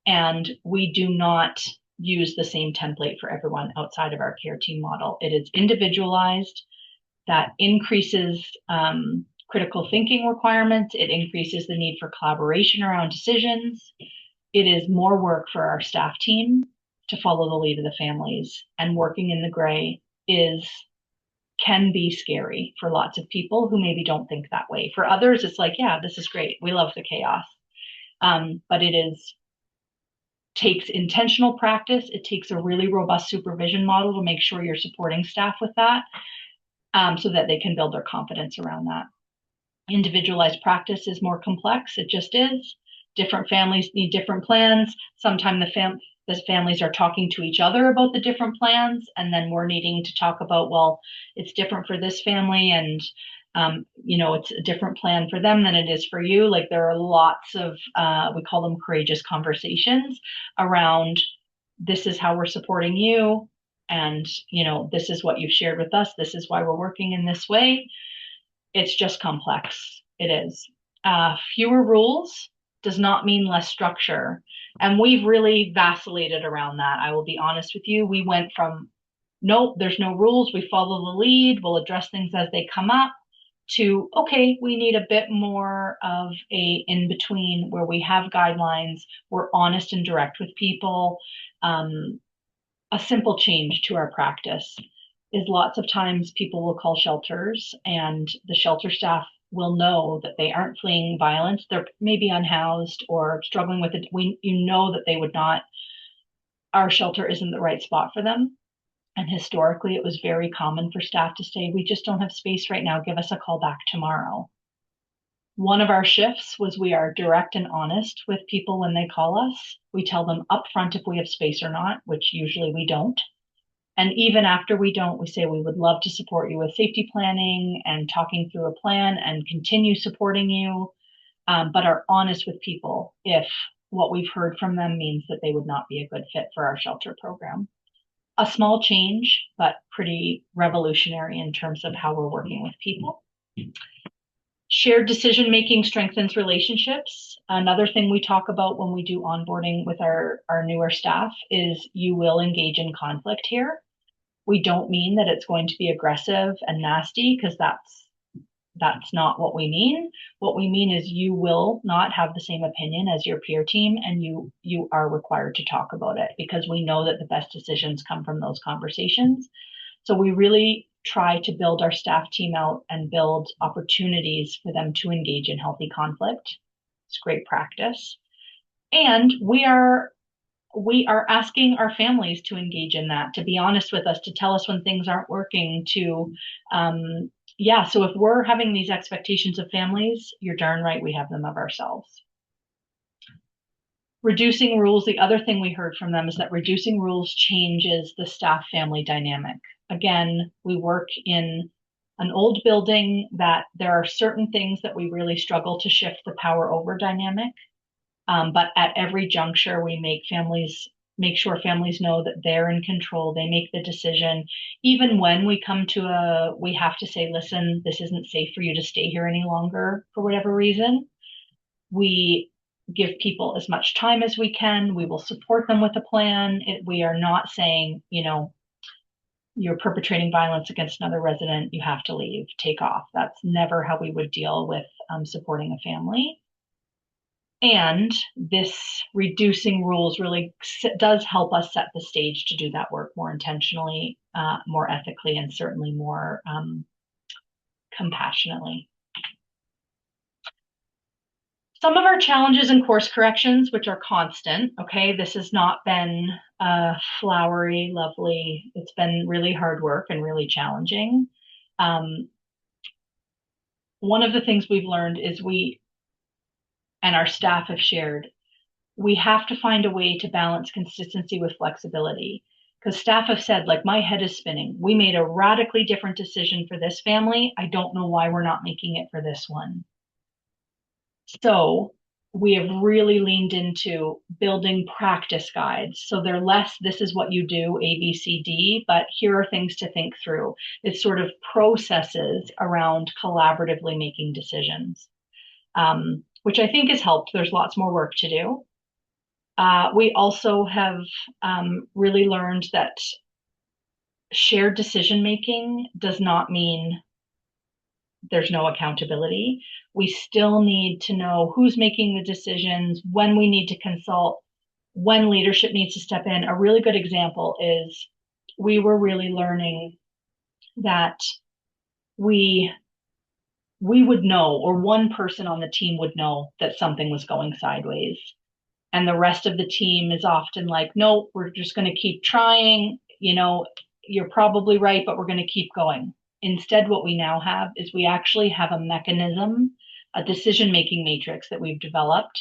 and we do not use the same template for everyone outside of our care team model. It is individualized. That increases critical thinking requirements. It increases the need for collaboration around decisions. It is more work for our staff team to follow the lead of the families, and working in the gray can be scary for lots of people who maybe don't think that way. For others, it's like, yeah, this is great. We love the chaos. But takes intentional practice. It takes a really robust supervision model to make sure you're supporting staff with that, so that they can build their confidence around that. Individualized practice is more complex. It just is. Different families need different plans. Sometimes the families are talking to each other about the different plans, and then we're needing to talk about, well, it's different for this family, and it's a different plan for them than it is for you. Like, there are lots of, we call them courageous conversations around, this is how we're supporting you, and this is what you've shared with us. This is why we're working in this way. It's just complex. It is. Fewer rules does not mean less structure. And we've really vacillated around that. I will be honest with you. We went from, nope, there's no rules. We follow the lead. We'll address things as they come up, to, okay, we need a bit more of a in between, where we have guidelines. We're honest and direct with people. A simple change to our practice is, lots of times people will call shelters, and the shelter staff will know that they aren't fleeing violence. They're maybe unhoused or struggling with it. That they would not, our shelter isn't the right spot for them. And historically, it was very common for staff to say, we just don't have space right now. Give us a call back tomorrow. One of our shifts was, we are direct and honest with people when they call us. We tell them upfront if we have space or not, which usually we don't. And even after we don't, we say, we would love to support you with safety planning and talking through a plan, and continue supporting you, but are honest with people if what we've heard from them means that they would not be a good fit for our shelter program. A small change, but pretty revolutionary in terms of how we're working with people. Shared decision making strengthens relationships. Another thing we talk about when we do onboarding with our newer staff is, you will engage in conflict here. We don't mean that it's going to be aggressive and nasty, because that's not what we mean. What we mean is, you will not have the same opinion as your peer team, and you are required to talk about it, because we know that the best decisions come from those conversations. So we really try to build our staff team out and build opportunities for them to engage in healthy conflict. It's great practice. And we are asking our families to engage in that, to be honest with us, to tell us when things aren't working, so if we're having these expectations of families, you're darn right we have them of ourselves. Reducing rules, the other thing we heard from them is that reducing rules changes the staff family dynamic. Again, we work in an old building that there are certain things that we really struggle to shift the power over dynamic. But at every juncture, we make sure families know that they're in control. They make the decision. Even when we come to we have to say, listen, this isn't safe for you to stay here any longer for whatever reason. We give people as much time as we can. We will support them with a plan. We are not saying, you're perpetrating violence against another resident, you have to leave, take off. That's never how we would deal with supporting a family. And this reducing rules really does help us set the stage to do that work more intentionally, more ethically, and certainly more compassionately. Some of our challenges and course corrections, which are constant, okay, this has not been flowery, lovely. It's been really hard work and really challenging. Um, one of the things we've learned is and our staff have shared, we have to find a way to balance consistency with flexibility. Because staff have said, like, my head is spinning. We made a radically different decision for this family. I don't know why we're not making it for this one. So we have really leaned into building practice guides. So they're less, this is what you do, A, B, C, D, but here are things to think through. It's sort of processes around collaboratively making decisions, which I think has helped. There's lots more work to do. We also have really learned that shared decision making does not mean there's no accountability. We still need to know who's making the decisions, when we need to consult, when leadership needs to step in. A really good example is we were really learning that we we would know, or one person on the team would know that something was going sideways. And the rest of the team is often like, no, we're just going to keep trying. You're probably right, but we're going to keep going. Instead, what we now have is we actually have a mechanism, a decision making matrix that we've developed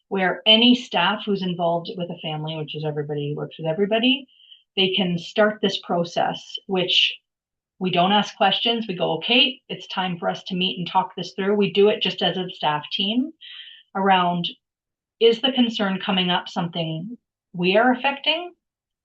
where any staff who's involved with a family, which is everybody works with everybody, they can start this process, which we don't ask questions. We go, okay, it's time for us to meet and talk this through. We do it just as a staff team around, is the concern coming up something we are affecting,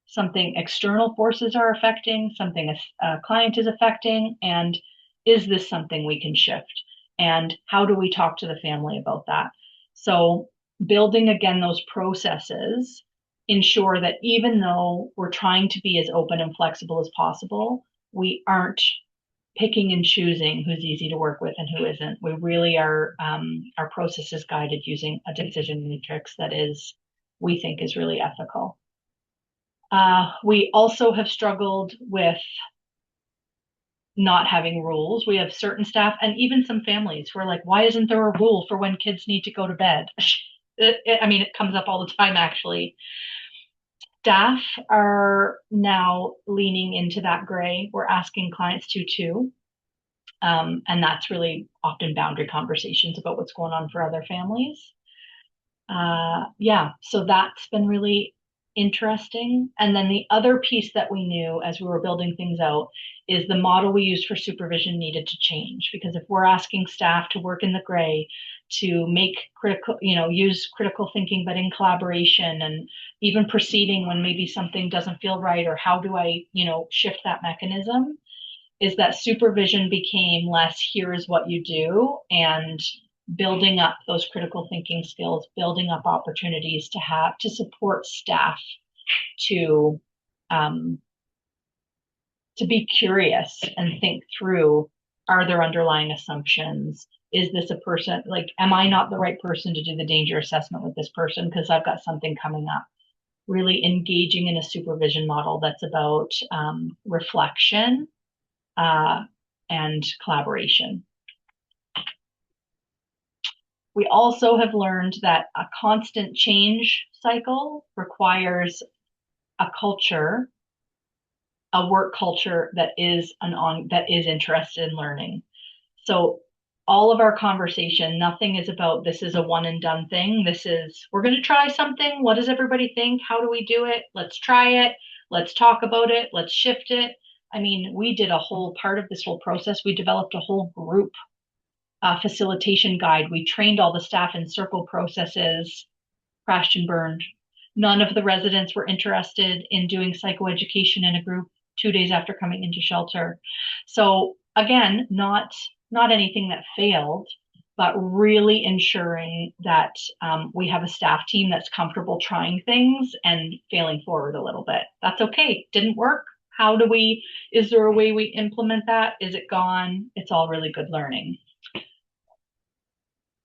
something external forces are affecting, something a client is affecting, and is this something we can shift? And how do we talk to the family about that? So building again those processes ensure that even though we're trying to be as open and flexible as possible, we aren't picking and choosing who's easy to work with and who isn't. We really are, our process is guided using a decision matrix that we think is really ethical. We also have struggled with not having rules. We have certain staff and even some families who are like, why isn't there a rule for when kids need to go to bed? It comes up all the time, actually. Staff are now leaning into that gray. We're asking clients to too. And that's really often boundary conversations about what's going on for other families. So that's been really interesting. And then the other piece that we knew as we were building things out is the model we used for supervision needed to change, because if we're asking staff to work in the gray, to make critical, use critical thinking, but in collaboration, and even proceeding when maybe something doesn't feel right, or how do I, shift that mechanism, is that supervision became less, here is what you do, and building up those critical thinking skills, building up opportunities to support staff to be curious and think through, are there underlying assumptions? Is this a person, like, am I not the right person to do the danger assessment with this person because I've got something coming up? Really engaging in a supervision model that's about reflection and collaboration. We also have learned that a constant change cycle requires a culture, a work culture that is interested in learning. So all of our conversation, nothing is about this is a one and done thing. This is, we're going to try something. What does everybody think? How do we do it? Let's try it. Let's talk about it. Let's shift it. We did a whole part of this whole process. We developed a whole group facilitation guide. We trained all the staff in circle processes, crashed and burned. None of the residents were interested in doing psychoeducation in a group 2 days after coming into shelter. So again, not anything that failed, but really ensuring that we have a staff team that's comfortable trying things and failing forward a little bit. That's okay. Didn't work. Is there a way we implement that? Is it gone? It's all really good learning.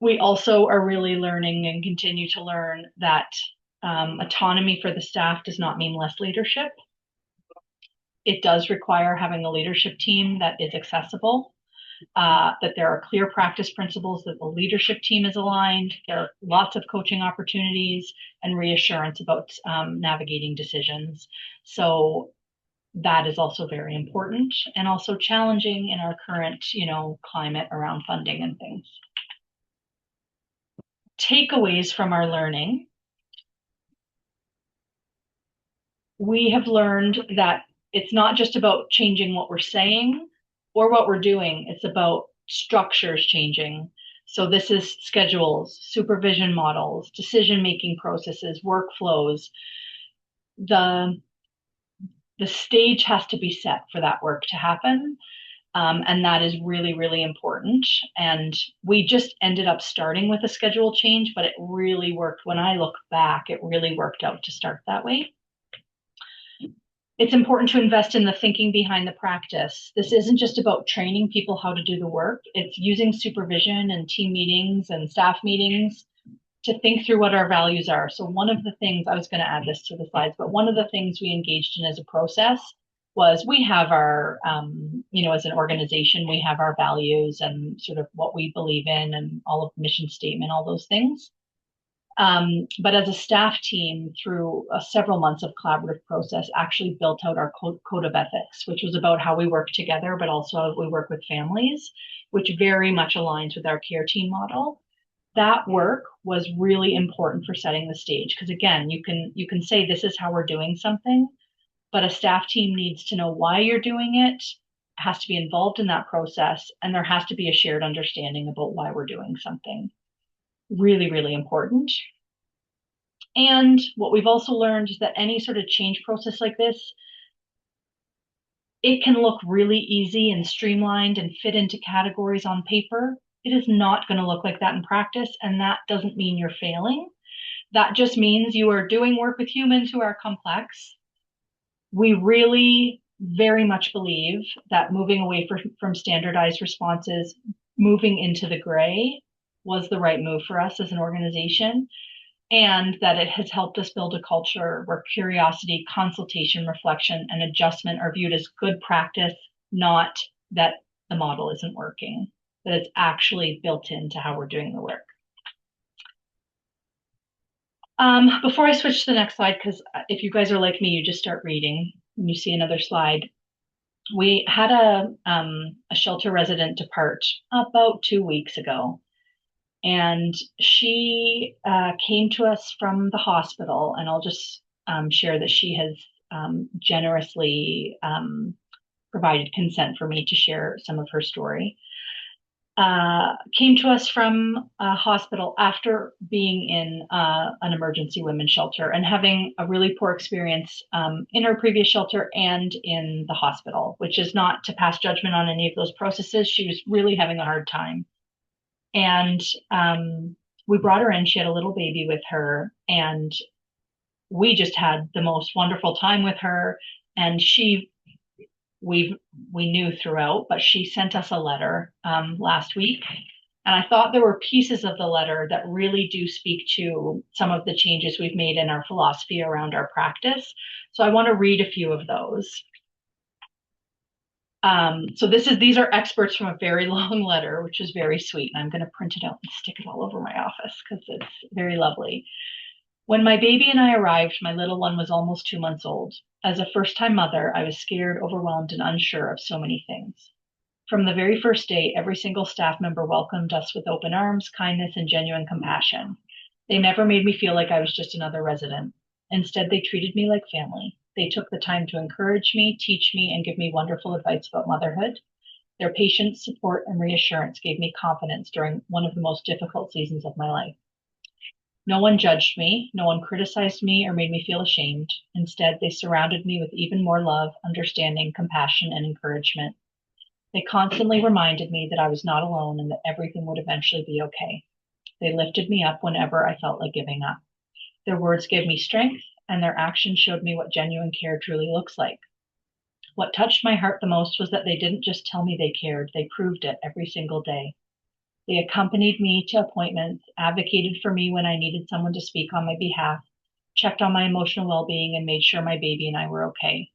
We also are really learning and continue to learn that autonomy for the staff does not mean less leadership. It does require having a leadership team that is accessible, that there are clear practice principles, that the leadership team is aligned, there are lots of coaching opportunities and reassurance about navigating decisions. So that is also very important and also challenging in our current, climate around funding and things. Takeaways from our learning. We have learned that it's not just about changing what we're saying or what we're doing, it's about structures changing. So this is schedules, supervision models, decision-making processes, workflows. The the stage has to be set for that work to happen. And that is really, really important. And we just ended up starting with a schedule change, but it really worked. When I look back, it really worked out to start that way. It's important to invest in the thinking behind the practice. This isn't just about training people how to do the work. It's using supervision and team meetings and staff meetings to think through what our values are. So one of the things, I was going to add this to the slides, but one of the things we engaged in as a process was we have our, as an organization, we have our values and sort of what we believe in and all of the mission statement, all those things. But as a staff team, through several months of collaborative process, actually built out our code of ethics, which was about how we work together, but also how we work with families, which very much aligns with our care team model. That work was really important for setting the stage, because again, you can say this is how we're doing something, but a staff team needs to know why you're doing it, has to be involved in that process, and there has to be a shared understanding about why we're doing something. Really, really important. And what we've also learned is that any sort of change process like this, it can look really easy and streamlined and fit into categories on paper. It is not going to look like that in practice, and that doesn't mean you're failing. That just means you are doing work with humans who are complex. We really very much believe that moving away from standardized responses, moving into the gray was the right move for us as an organization, and that it has helped us build a culture where curiosity, consultation, reflection, and adjustment are viewed as good practice, not that the model isn't working, that it's actually built into how we're doing the work. Before I switch to the next slide, because if you guys are like me, you just start reading and you see another slide. We had a shelter resident depart about 2 weeks ago, and she came to us from the hospital, and I'll just share that she has generously provided consent for me to share some of her story. Came to us from a hospital after being in an emergency women's shelter and having a really poor experience in her previous shelter and in the hospital, which is not to pass judgment on any of those processes. She was really having a hard time. And we brought her in. She had a little baby with her, and we just had the most wonderful time with her. And we knew throughout, but she sent us a letter last week. And I thought there were pieces of the letter that really do speak to some of the changes we've made in our philosophy around our practice. So I want to read a few of those. So these are experts from a very long letter, which is very sweet. And I'm going to print it out and stick it all over my office because it's very lovely. When my baby and I arrived, my little one was almost 2 months old. As a first-time mother, I was scared, overwhelmed, and unsure of so many things. From the very first day, every single staff member welcomed us with open arms, kindness, and genuine compassion. They never made me feel like I was just another resident. Instead, they treated me like family. They took the time to encourage me, teach me, and give me wonderful advice about motherhood. Their patience, support, and reassurance gave me confidence during one of the most difficult seasons of my life. No one judged me, no one criticized me or made me feel ashamed. Instead, they surrounded me with even more love, understanding, compassion, and encouragement. They constantly reminded me that I was not alone and that everything would eventually be okay. They lifted me up whenever I felt like giving up. Their words gave me strength, and their actions showed me what genuine care truly looks like. What touched my heart the most was that they didn't just tell me they cared, they proved it every single day. They accompanied me to appointments, advocated for me when I needed someone to speak on my behalf, checked on my emotional well-being, and made sure my baby and I were okay.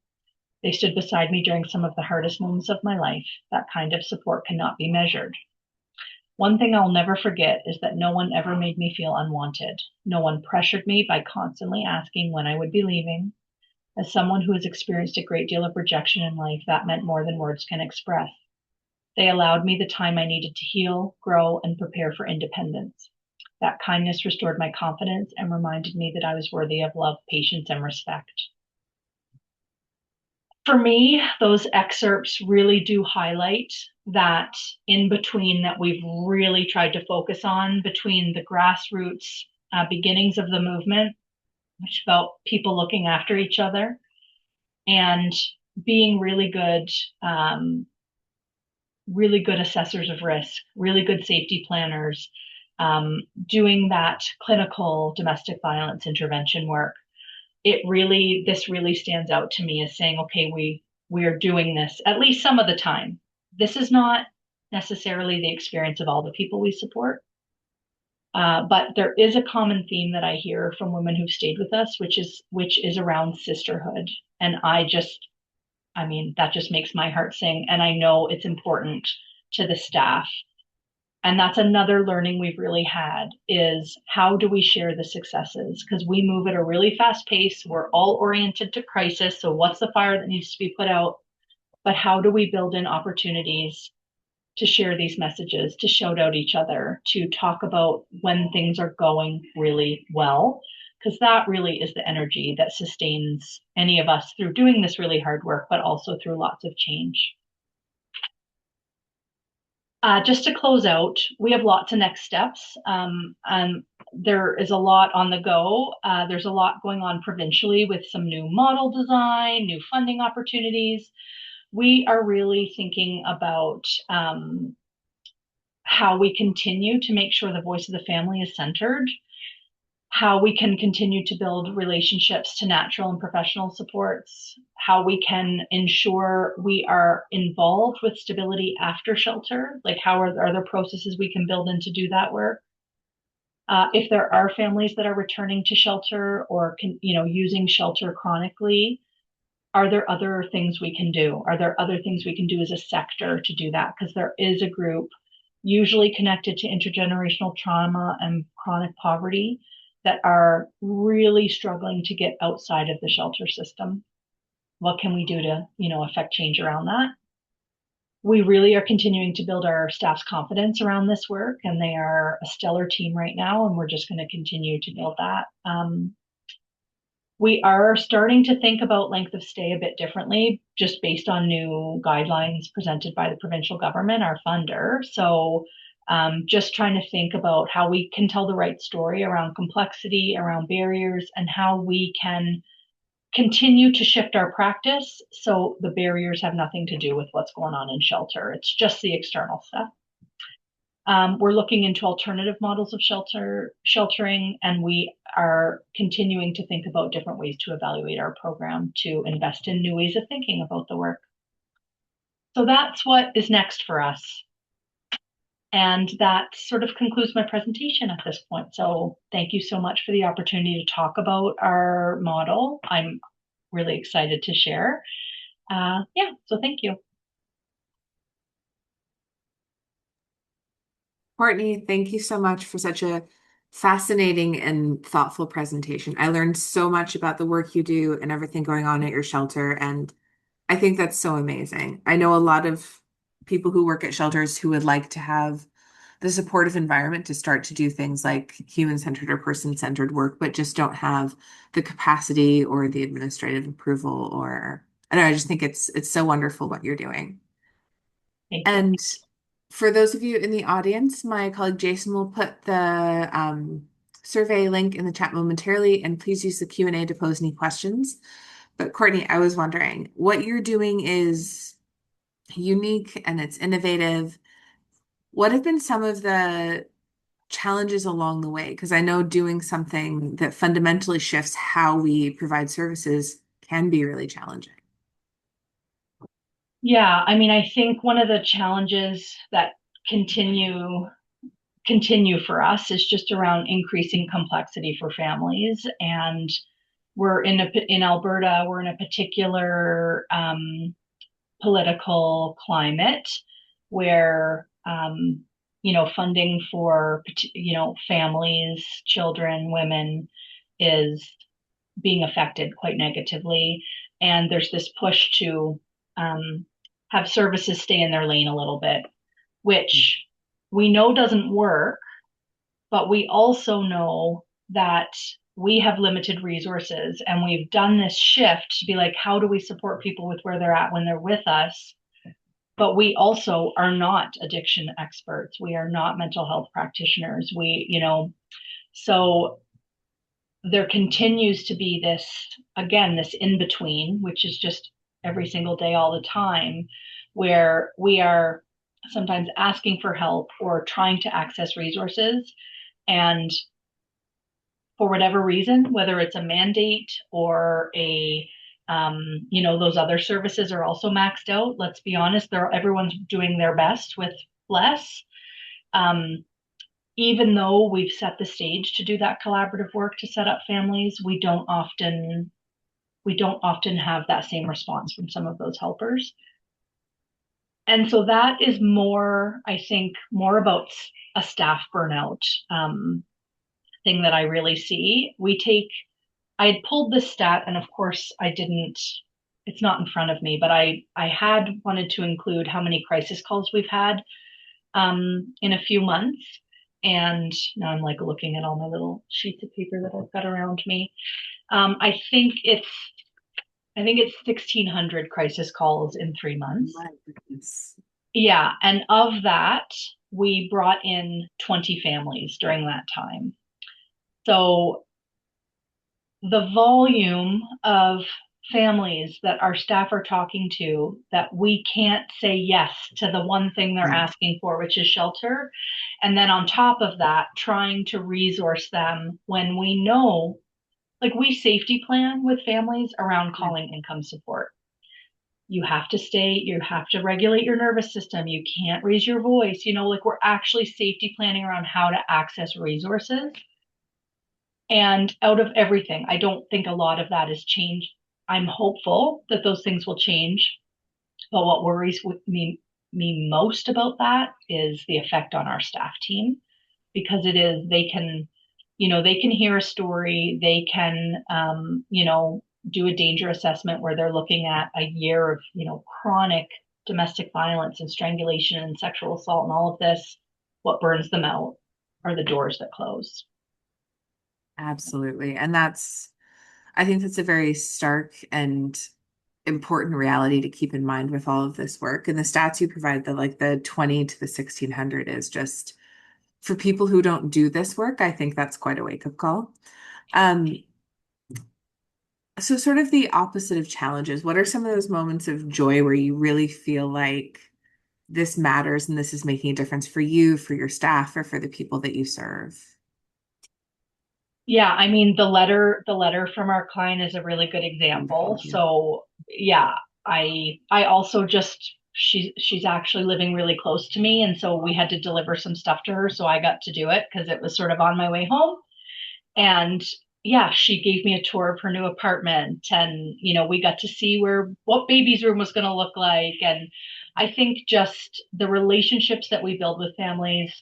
They stood beside me during some of the hardest moments of my life. That kind of support cannot be measured. One thing I'll never forget is that no one ever made me feel unwanted. No one pressured me by constantly asking when I would be leaving. As someone who has experienced a great deal of rejection in life, that meant more than words can express. They allowed me the time I needed to heal, grow, and prepare for independence. That kindness restored my confidence and reminded me that I was worthy of love, patience, and respect. For me, those excerpts really do highlight that in between that we've really tried to focus on between the grassroots beginnings of the movement, which felt people looking after each other and being really good assessors of risk, really good safety planners, doing that clinical domestic violence intervention work. This really stands out to me as saying, okay, we are doing this at least some of the time. This is not necessarily the experience of all the people we support, but there is a common theme that I hear from women who've stayed with us, which is around sisterhood. And I mean, that just makes my heart sing. And I know it's important to the staff. And that's another learning we've really had is how do we share the successes? Because we move at a really fast pace. We're all oriented to crisis. So what's the fire that needs to be put out? But how do we build in opportunities to share these messages, to shout out each other, to talk about when things are going really well? Because that really is the energy that sustains any of us through doing this really hard work, but also through lots of change. Just to close out, we have lots of next steps. And there is a lot on the go. There's a lot going on provincially with some new model design, new funding opportunities. We are really thinking about how we continue to make sure the voice of the family is centered, how we can continue to build relationships to natural and professional supports, how we can ensure we are involved with stability after shelter, like are there processes we can build in to do that work. If there are families that are returning to shelter or using shelter chronically, are there other things we can do? Are there other things we can do as a sector to do that? Because there is a group usually connected to intergenerational trauma and chronic poverty that are really struggling to get outside of the shelter system. What can we do to, affect change around that? We really are continuing to build our staff's confidence around this work, and they are a stellar team right now, and we're just going to continue to build that. We are starting to think about length of stay a bit differently, just based on new guidelines presented by the provincial government, our funder. So just trying to think about how we can tell the right story around complexity, around barriers, and how we can continue to shift our practice so the barriers have nothing to do with what's going on in shelter. It's just the external stuff. We're looking into alternative models of sheltering, and we are continuing to think about different ways to evaluate our program to invest in new ways of thinking about the work. So that's what is next for us. And that sort of concludes my presentation at this point. So thank you so much for the opportunity to talk about our model. I'm really excited to share. So thank you. Courtney, thank you so much for such a fascinating and thoughtful presentation. I learned so much about the work you do and everything going on at your shelter, and I think that's so amazing. I know a lot of people who work at shelters who would like to have the supportive environment to start to do things like human-centered or person-centered work, but just don't have the capacity or the administrative approval, or I don't know, I just think it's so wonderful what you're doing. Thank you. And for those of you in the audience, my colleague Jason will put the survey link in the chat momentarily, and please use the Q&A to pose any questions. But Courtney, I was wondering, what you're doing is unique and it's innovative. What have been some of the challenges along the way? Because I know doing something that fundamentally shifts how we provide services can be really challenging. Yeah, I mean, I think one of the challenges that continue continue for us is just around increasing complexity for families. And in Alberta, we're in a particular political climate where funding for families, children, women is being affected quite negatively, and there's this push to um, have services stay in their lane a little bit, which we know doesn't work, but we also know that we have limited resources, and we've done this shift to be like, how do we support people with where they're at when they're with us? But we also are not addiction experts. We are not mental health practitioners. So there continues to be this, again, this in between, which is just every single day, all the time, where we are sometimes asking for help or trying to access resources. And for whatever reason, whether it's a mandate or those other services are also maxed out. Let's be honest, everyone's doing their best with less. Um, Even though we've set the stage to do that collaborative work to set up families, we don't often have that same response from some of those helpers. And so that is more, I think, more about a staff burnout thing that I really see. I had pulled this stat, and of course I didn't, it's not in front of me, but I had wanted to include how many crisis calls we've had in a few months. And now I'm like looking at all my little sheets of paper that I've got around me. Um, I think it's I think it's 1,600 crisis calls in 3 months. My goodness. Yeah, and of that, we brought in 20 families during that time. So the volume of families that our staff are talking to that we can't say yes to the one thing they're Yeah. asking for, which is shelter. And then on top of that, trying to resource them when we know, like we safety plan with families around Yeah. calling income support. You have to regulate your nervous system. You can't raise your voice. Like we're actually safety planning around how to access resources. And out of everything, I don't think a lot of that has changed. I'm hopeful that those things will change. But what worries me most about that is the effect on our staff team, because they can hear a story, they can, do a danger assessment where they're looking at a year of, chronic domestic violence and strangulation and sexual assault and all of this. What burns them out are the doors that close. Absolutely. And I think that's a very stark and important reality to keep in mind with all of this work. And the stats you provide, the 20 to the 1,600 is just for people who don't do this work, I think that's quite a wake-up call. Um, so sort of the opposite of challenges, what are some of those moments of joy where you really feel like this matters and this is making a difference for you, for your staff, or for the people that you serve? Yeah, I mean the letter from our client is a really good example. Yeah. So yeah, I also just she's actually living really close to me, and so we had to deliver some stuff to her, so I got to do it because it was sort of on my way home. And yeah, she gave me a tour of her new apartment, and we got to see what baby's room was going to look like. And I think just the relationships that we build with families,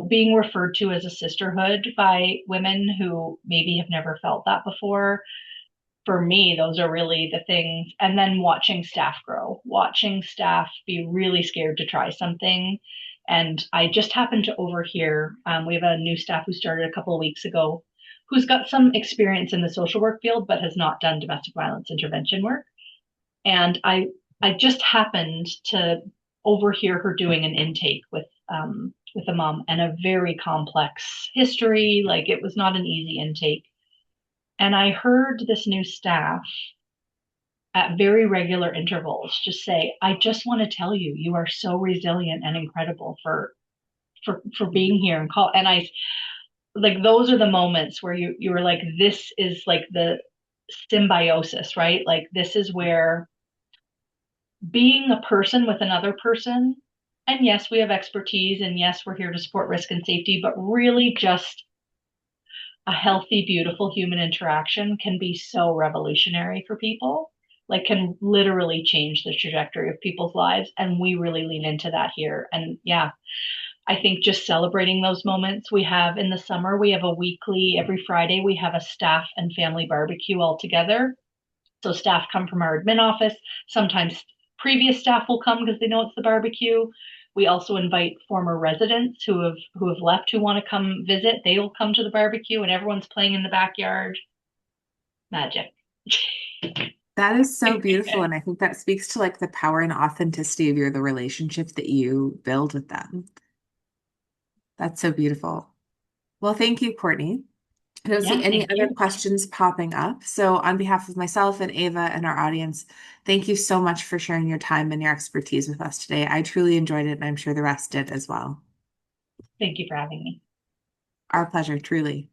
being referred to as a sisterhood by women who maybe have never felt that before, for me, those are really the things. And then watching staff grow, watching staff be really scared to try something. And I just happened to overhear, we have a new staff who started a couple of weeks ago who's got some experience in the social work field, but has not done domestic violence intervention work. And I just happened to overhear her doing an intake with a mom and a very complex history. Like it was not an easy intake. And I heard this new staff at very regular intervals just say, I just want to tell you, you are so resilient and incredible for being here and call. And I like those are the moments where you were like, this is like the symbiosis, right? Like this is where being a person with another person And yes, we have expertise, and yes, we're here to support risk and safety, but really just a healthy, beautiful human interaction can be so revolutionary for people, like can literally change the trajectory of people's lives. And we really lean into that here. And yeah, I think just celebrating those moments. We have in the summer, we have a weekly, every Friday, we have a staff and family barbecue all together. So staff come from our admin office. Sometimes previous staff will come because they know it's the barbecue. We also invite former residents who have left who want to come visit. They will come to the barbecue and everyone's playing in the backyard. Magic. That is so beautiful. And I think that speaks to like the power and authenticity of the relationship that you build with them. That's so beautiful. Well, thank you, Courtney. I don't see Yeah, any thank other you. questions popping up. So, on behalf of myself and Ava and our audience, thank you so much for sharing your time and your expertise with us today. I truly enjoyed it, and I'm sure the rest did as well. Thank you for having me. Our pleasure, truly.